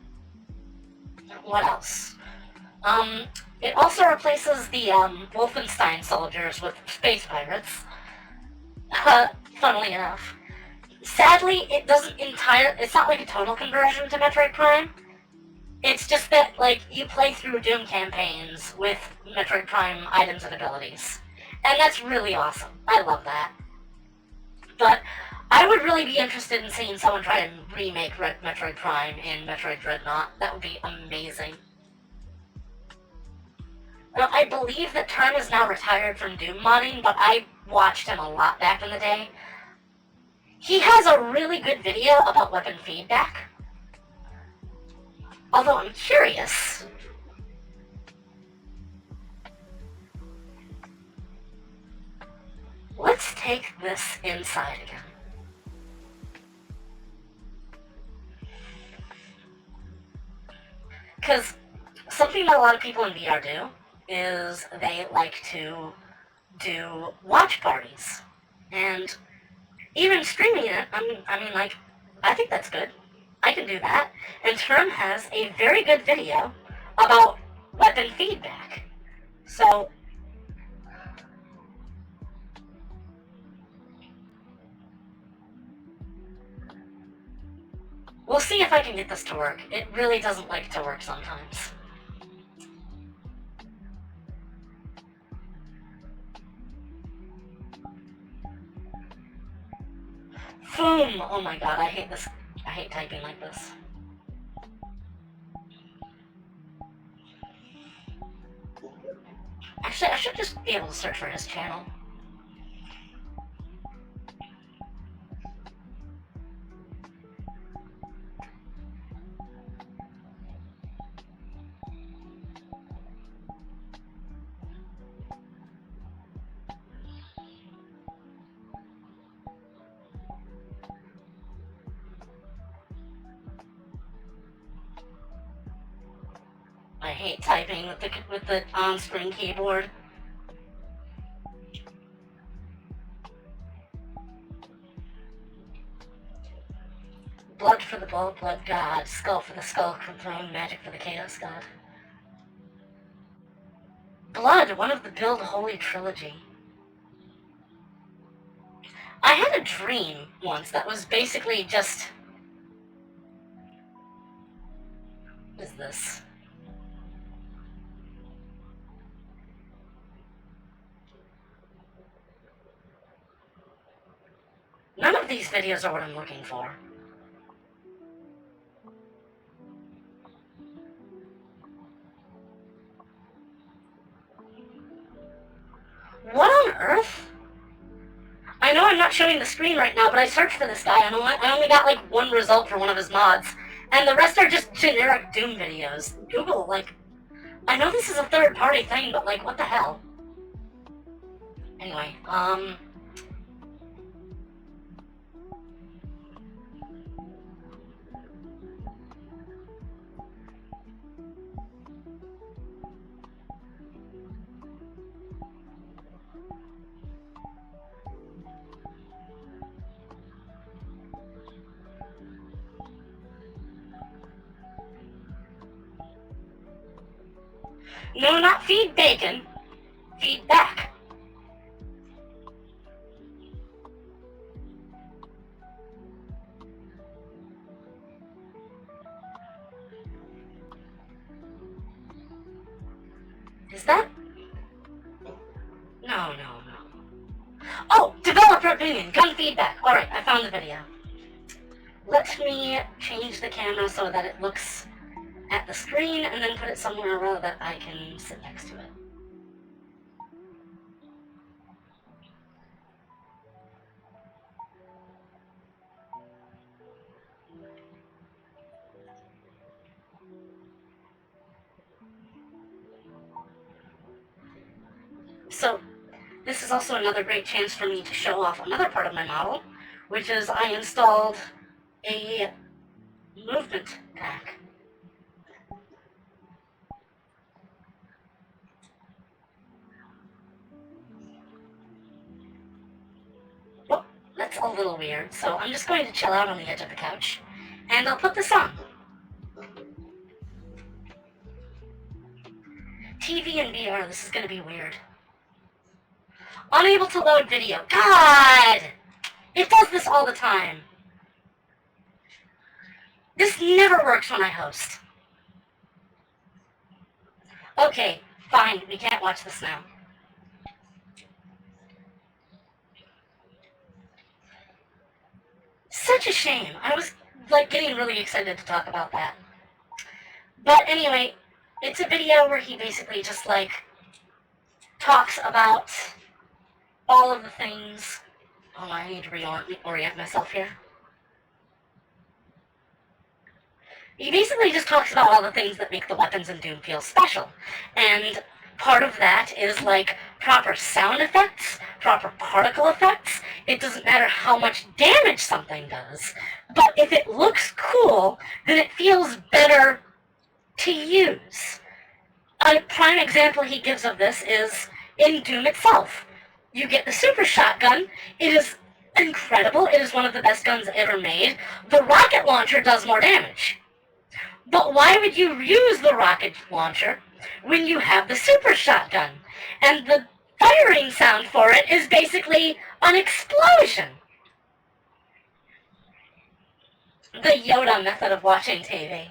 [SPEAKER 1] What else? It also replaces the Wolfenstein soldiers with space pirates. Funnily enough. Sadly, it doesn't it's not like a total conversion to Metroid Prime. It's just that, like, you play through Doom campaigns with Metroid Prime items and abilities. And that's really awesome. I love that. But I would really be interested in seeing someone try to remake Metroid Prime in Metroid Dreadnought. That would be amazing. Now, I believe that Term is now retired from Doom modding, but I watched him a lot back in the day. He has a really good video about weapon feedback. Although I'm curious. Let's take this inside again. Because something that a lot of people in VR do is they like to do watch parties. And even streaming it, I mean, like, I think that's good. I can do that. And Term has a very good video about weapon feedback. So, we'll see if I can get this to work. It really doesn't like to work sometimes. Boom! Oh my god, I hate this. I hate typing like this. Actually, I should just be able to search for his channel. I hate typing with the on-screen keyboard. Blood for the blood god, skull for the skull throne, magic for the chaos god. Blood, one of the Build Holy trilogy. I had a dream once that was basically just is this? None of these videos are what I'm looking for. What on earth? I know I'm not showing the screen right now, but I searched for this guy and I only got like one result for one of his mods. And the rest are just generic Doom videos. Google, like, I know this is a third-party thing, but like, what the hell? Anyway, no, not feed bacon. Feed back. Is that? No. Oh, developer opinion, gun feedback. Alright, I found the video. Let me change the camera so that it looks at the screen and then put it somewhere that I can sit next to it. So, this is also another great chance for me to show off another part of my model, which is I installed a movement pack. Well, that's a little weird, so I'm just going to chill out on the edge of the couch, and I'll put this on. TV and VR, this is going to be weird. Unable to load video. God! It does this all the time. This never works when I host. Okay, fine, we can't watch this now. Such a shame. I was, like, getting really excited to talk about that. But anyway, it's a video where he basically just, like, talks about all of the things. Oh, I need to reorient myself here. He basically just talks about all the things that make the weapons in Doom feel special. And part of that is, like, proper sound effects, proper particle effects. It doesn't matter how much damage something does, but if it looks cool, then it feels better to use. A prime example he gives of this is in Doom itself. You get the super shotgun. It is incredible. It is one of the best guns ever made. The rocket launcher does more damage. But why would you use the rocket launcher when you have the super shotgun? And the firing sound for it is basically an explosion. The Yoda method of watching TV.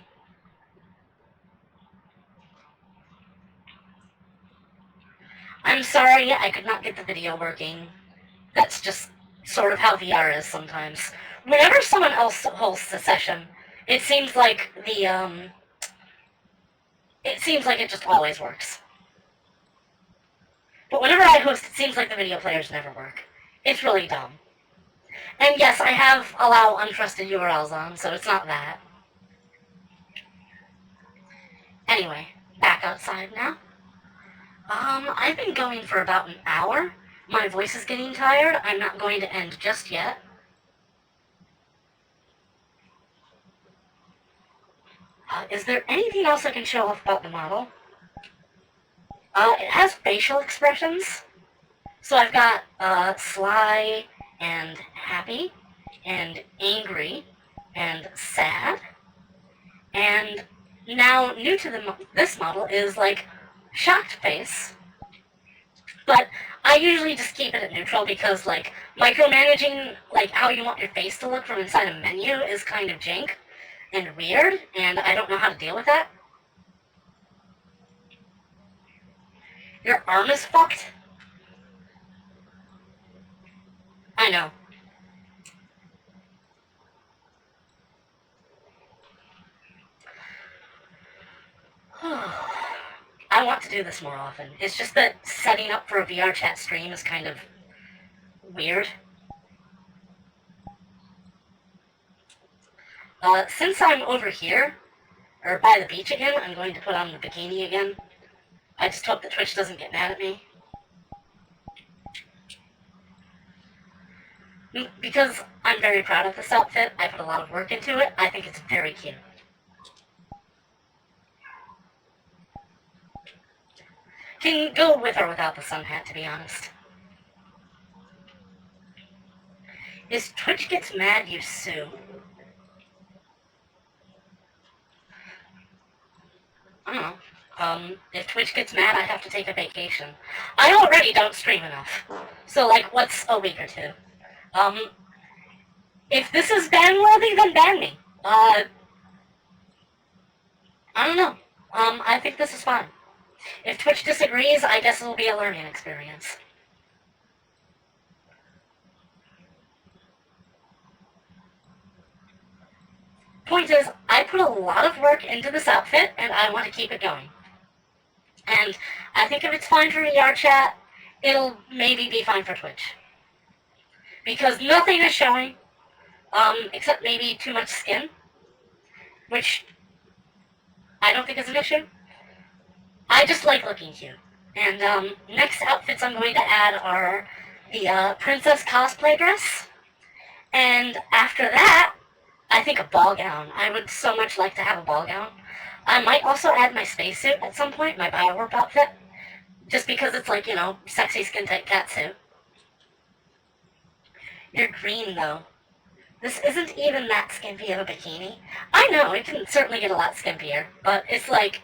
[SPEAKER 1] I'm sorry, I could not get the video working. That's just sort of how VR is sometimes. Whenever someone else hosts a session, it seems like it just always works. But whenever I host, it seems like the video players never work. It's really dumb. And yes, I have allow untrusted URLs on, so it's not that. Anyway, back outside now. I've been going for about an hour. My voice is getting tired. I'm not going to end just yet. Is there anything else I can show off about the model? It has facial expressions. So I've got sly and happy and angry and sad. And now new to this model is like shocked face. But I usually just keep it at neutral because like micromanaging like how you want your face to look from inside a menu is kind of jank and weird, and I don't know how to deal with that. Your arm is fucked? I know. I want to do this more often. It's just that setting up for a VRChat stream is kind of weird. Since I'm over here, or by the beach again, I'm going to put on the bikini again. I just hope that Twitch doesn't get mad at me. Because I'm very proud of this outfit. I put a lot of work into it. I think it's very cute. Can go with or without the sun hat, to be honest. If Twitch gets mad, you sue. I don't know. If Twitch gets mad, I have to take a vacation. I already don't stream enough. So, like, what's a week or two? If this is ban-worthy, then ban me. I don't know. I think this is fine. If Twitch disagrees, I guess it'll be a learning experience. Point is, I put a lot of work into this outfit, and I want to keep it going. And I think if it's fine for VRChat, it'll maybe be fine for Twitch. Because nothing is showing, except maybe too much skin, which I don't think is an issue. I just like looking cute. And next outfits I'm going to add are the princess cosplay dress, and after that, I think a ball gown. I would so much like to have a ball gown. I might also add my spacesuit at some point, my biowarp outfit, just because it's like, you know, sexy skin tight catsuit. You're green, though. This isn't even that skimpy of a bikini. I know, it can certainly get a lot skimpier, but it's like,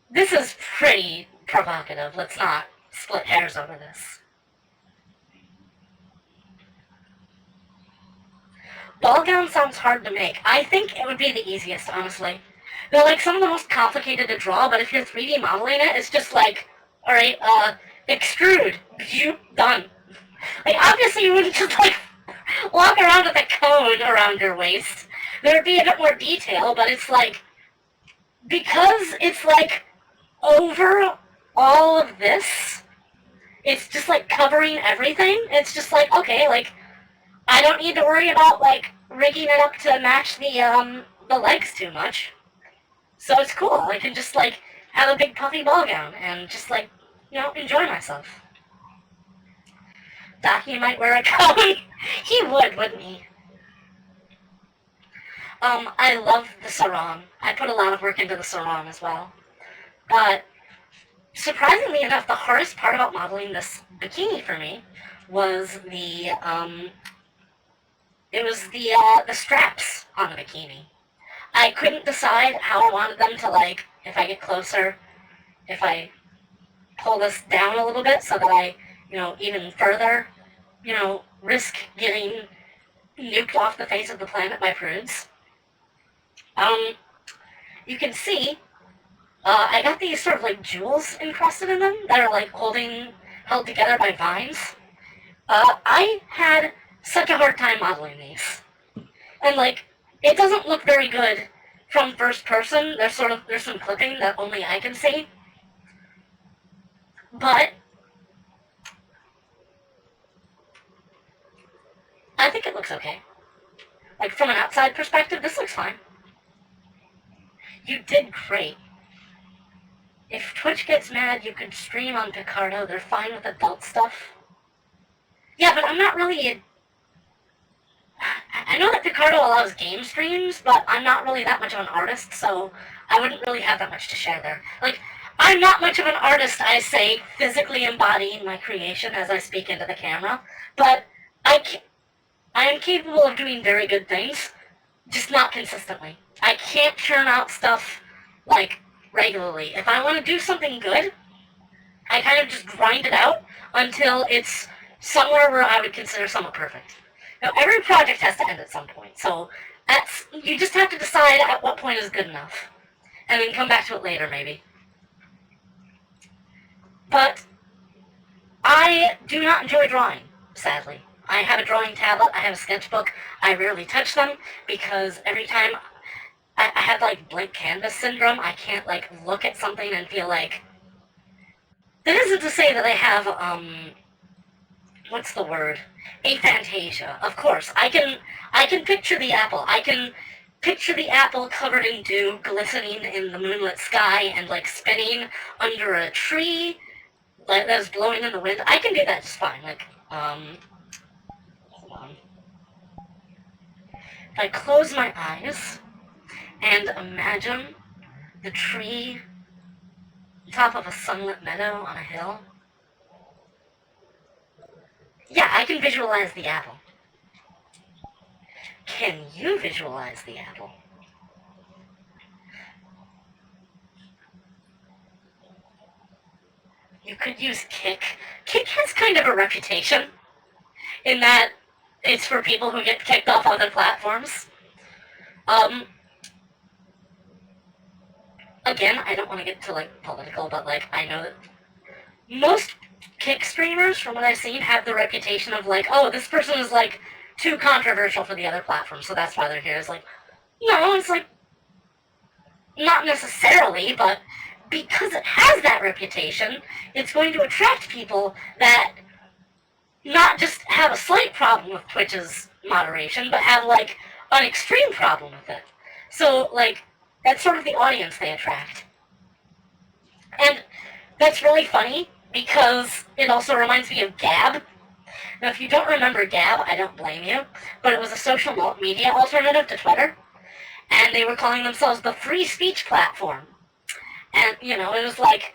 [SPEAKER 1] this is pretty provocative. Let's not split hairs over this. Ball gown sounds hard to make. I think it would be the easiest, honestly. They're like some of the most complicated to draw, but if you're 3D modeling it, it's just like, alright, extrude. Done. Like, obviously you wouldn't just, like, walk around with a cone around your waist. There would be a bit more detail, but it's like, because it's like, over all of this, it's just like covering everything. It's just like, okay, like, I don't need to worry about, like, rigging it up to match the legs too much. So it's cool. I can just, like, have a big puffy ball gown and just, like, you know, enjoy myself. Daki might wear a cone. He would, wouldn't he? I love the sarong. I put a lot of work into the sarong as well. But surprisingly enough, the hardest part about modeling this bikini for me was the straps on the bikini. I couldn't decide how I wanted them to, like, if I get closer, if I pull this down a little bit so that I, you know, even further, you know, risk getting nuked off the face of the planet by prudes. You can see, I got these sort of like jewels encrusted in them that are like held together by vines. I had such a hard time modeling these. And like, it doesn't look very good from first person. There's some clipping that only I can see. But I think it looks okay. Like, from an outside perspective, this looks fine. You did great. If Twitch gets mad, you could stream on Picardo. They're fine with adult stuff. Yeah, but I'm not really I know that Picardo allows game streams, but I'm not really that much of an artist, so I wouldn't really have that much to share there. Like, I'm not much of an artist, I say, physically embodying my creation as I speak into the camera, but I am capable of doing very good things, just not consistently. I can't churn out stuff, like, regularly. If I want to do something good, I kind of just grind it out until it's somewhere where I would consider somewhat perfect. Now, every project has to end at some point, so you just have to decide at what point is good enough, and then come back to it later, maybe. But I do not enjoy drawing, sadly. I have a drawing tablet, I have a sketchbook, I rarely touch them because every time I have like blank canvas syndrome, I can't like look at something and feel like... That isn't to say that I have, what's the word? Aphantasia. Of course, I can picture the apple. I can picture the apple covered in dew, glistening in the moonlit sky, and like spinning under a tree that is blowing in the wind. I can do that just fine. Like, hold on. If I close my eyes and imagine the tree on top of a sunlit meadow on a hill, yeah, I can visualize the apple. Can you visualize the apple? You could use Kick. Kick has kind of a reputation in that it's for people who get kicked off other platforms. Again, I don't want to get to like political, but like I know that most Kick streamers, from what I've seen, have the reputation of like, oh, this person is like too controversial for the other platforms, so that's why they're here. It's like, no, it's like not necessarily, but because it has that reputation, it's going to attract people that not just have a slight problem with Twitch's moderation, but have like an extreme problem with it. So like that's sort of the audience they attract. And that's really funny because it also reminds me of Gab. Now, if you don't remember Gab, I don't blame you, but it was a social media alternative to Twitter, and they were calling themselves the free speech platform. And, you know, it was like,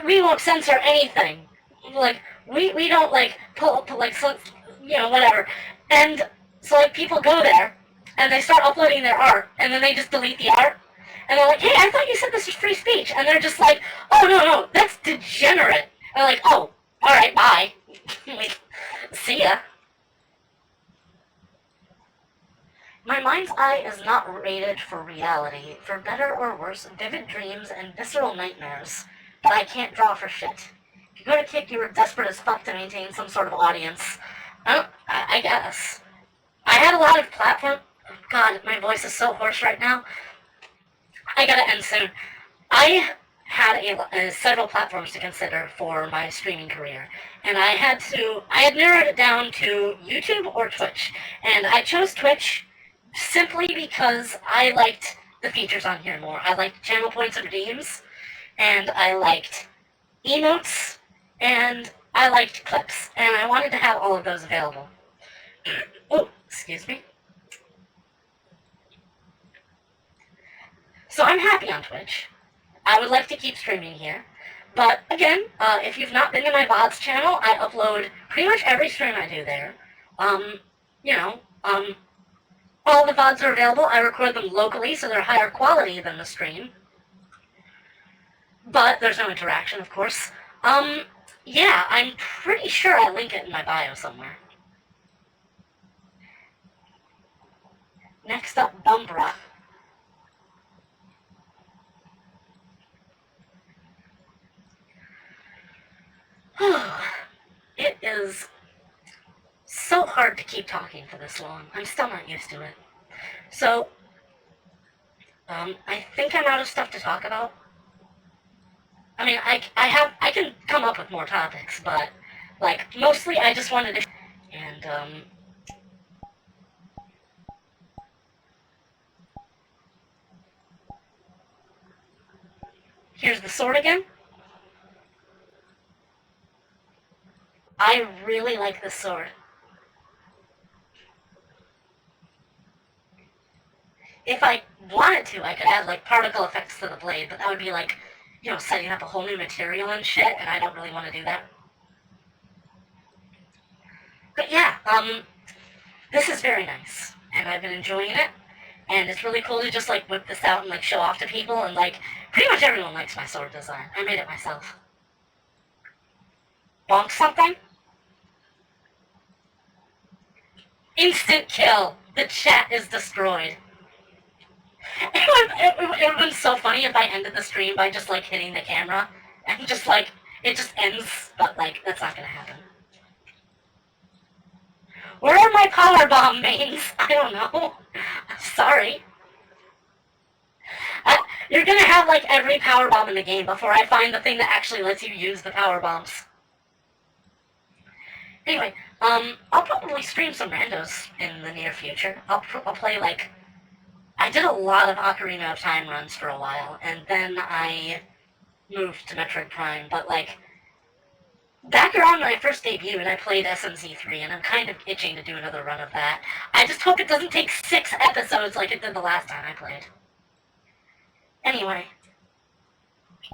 [SPEAKER 1] we won't censor anything. Like, we don't, like, pull like, so, you know, whatever. And so, like, people go there, and they start uploading their art, and then they just delete the art. And they're like, hey, I thought you said this was free speech. And they're just like, oh, no, that's degenerate. And they're like, oh, alright, bye. Like, see ya. My mind's eye is not rated for reality, for better or worse, vivid dreams and visceral nightmares. But I can't draw for shit. If you go to Kick, you were desperate as fuck to maintain some sort of audience. I guess. I had a lot of platform... God, my voice is so hoarse right now. I gotta end soon. I had several platforms to consider for my streaming career, and I had narrowed it down to YouTube or Twitch, and I chose Twitch simply because I liked the features on here more. I liked channel points and redeems, and I liked emotes, and I liked clips, and I wanted to have all of those available. Oh, excuse me. So I'm happy on Twitch. I would like to keep streaming here. But again, if you've not been to my VODs channel, I upload pretty much every stream I do there. All the VODs are available. I record them locally, so they're higher quality than the stream. But there's no interaction, of course. Yeah, I'm pretty sure I link it in my bio somewhere. Next up, Bumbra. It is so hard to keep talking for this long. I'm still not used to it. So, I think I'm out of stuff to talk about. I mean, I can come up with more topics, but, like, mostly I just wanted to... And, here's the sword again. I really like this sword. If I wanted to, I could add, like, particle effects to the blade, but that would be, like, you know, setting up a whole new material and shit, and I don't really want to do that. But yeah, this is very nice, and I've been enjoying it, and it's really cool to just, like, whip this out and, like, show off to people, and, like, pretty much everyone likes my sword design. I made it myself. Bonk something? Instant kill! The chat is destroyed. It would have been so funny if I ended the stream by just, like, hitting the camera and just, like, It just ends, but, like, that's not gonna happen. Where are my powerbomb mains? I don't know. Sorry. You're gonna have, like, every powerbomb in the game before I find the thing that actually lets you use the powerbombs. Anyway, I'll probably stream some randos in the near future. I'll play, like... I did a lot of Ocarina of Time runs for a while, and then I moved to Metroid Prime, but, like... Back around when I first debuted, I played SMZ3, and I'm kind of itching to do another run of that. I just hope it doesn't take 6 episodes like it did the last time I played. Anyway,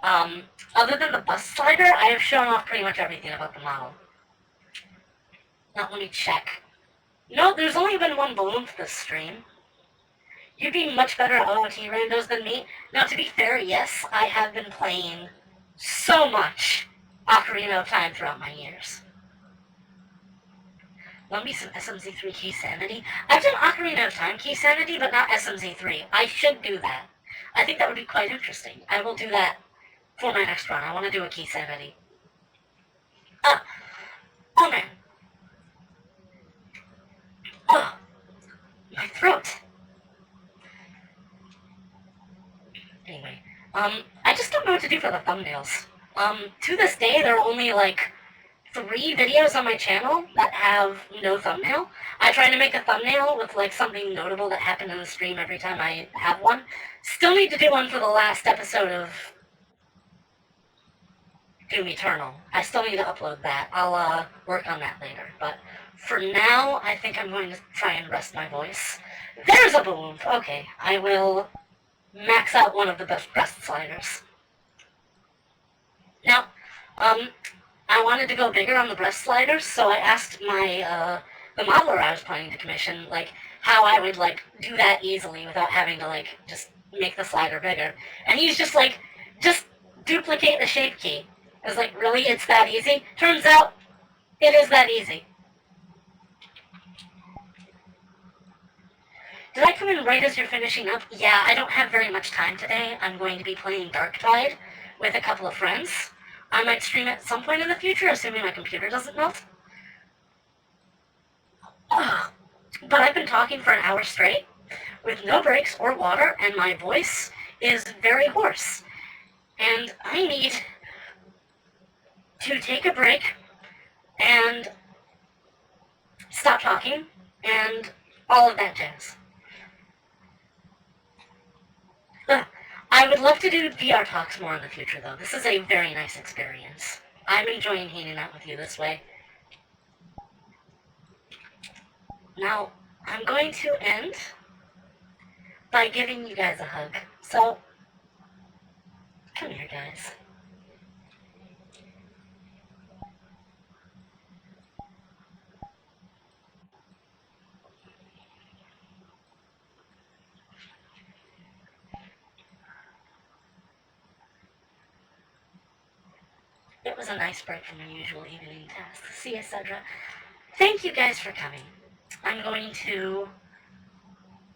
[SPEAKER 1] other than the bus slider, I have shown off pretty much everything about the model. Now, let me check. No, there's only been one balloon for this stream. You'd be much better at OOT randos than me. Now, to be fair, yes, I have been playing so much Ocarina of Time throughout my years. Love me some SMZ3 Key Sanity. I've done Ocarina of Time Key Sanity, but not SMZ3. I should do that. I think that would be quite interesting. I will do that for my next run. I want to do a Key Sanity. Oh man. Oh, my throat. Anyway, I just don't know what to do for the thumbnails. To this day, there are only, like, 3 videos on my channel that have no thumbnail. I try to make a thumbnail with, like, something notable that happened in the stream every time I have one. Still need to do one for the last episode of Doom Eternal. I still need to upload that. I'll, work on that later. But for now, I think I'm going to try and rest my voice. There's a balloon! Okay, I will max out one of the best breast sliders. Now, I wanted to go bigger on the breast sliders, so I asked my, the modeler I was planning to commission, like, how I would, like, do that easily without having to, like, just make the slider bigger. And he's just like, just duplicate the shape key. I was like, really? It's that easy? Turns out, it is that easy. Did I come in right as you're finishing up? Yeah, I don't have very much time today. I'm going to be playing Dark Tide with a couple of friends. I might stream at some point in the future, assuming my computer doesn't melt. Ugh. But I've been talking for an hour straight, with no breaks or water, and my voice is very hoarse. And I need to take a break and stop talking and all of that jazz. I would love to do VR talks more in the future, though. This is a very nice experience. I'm enjoying hanging out with you this way. Now, I'm going to end by giving you guys a hug. So, come here, guys. It was a nice break from my usual evening task. See you, Sedra. Thank you guys for coming. I'm going to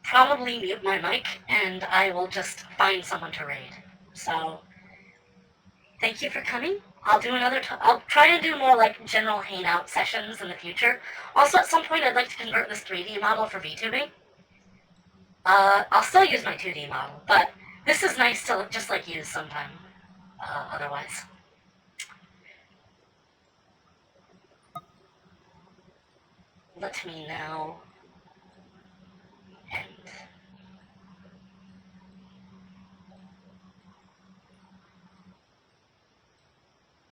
[SPEAKER 1] probably mute my mic, and I will just find someone to raid. So, thank you for coming. I'll do I'll try to do more, like, general hangout sessions in the future. Also, at some point, I'd like to convert this 3D model for VTubing. I'll still use my 2D model, but this is nice to just, like, use sometime, otherwise. Let me now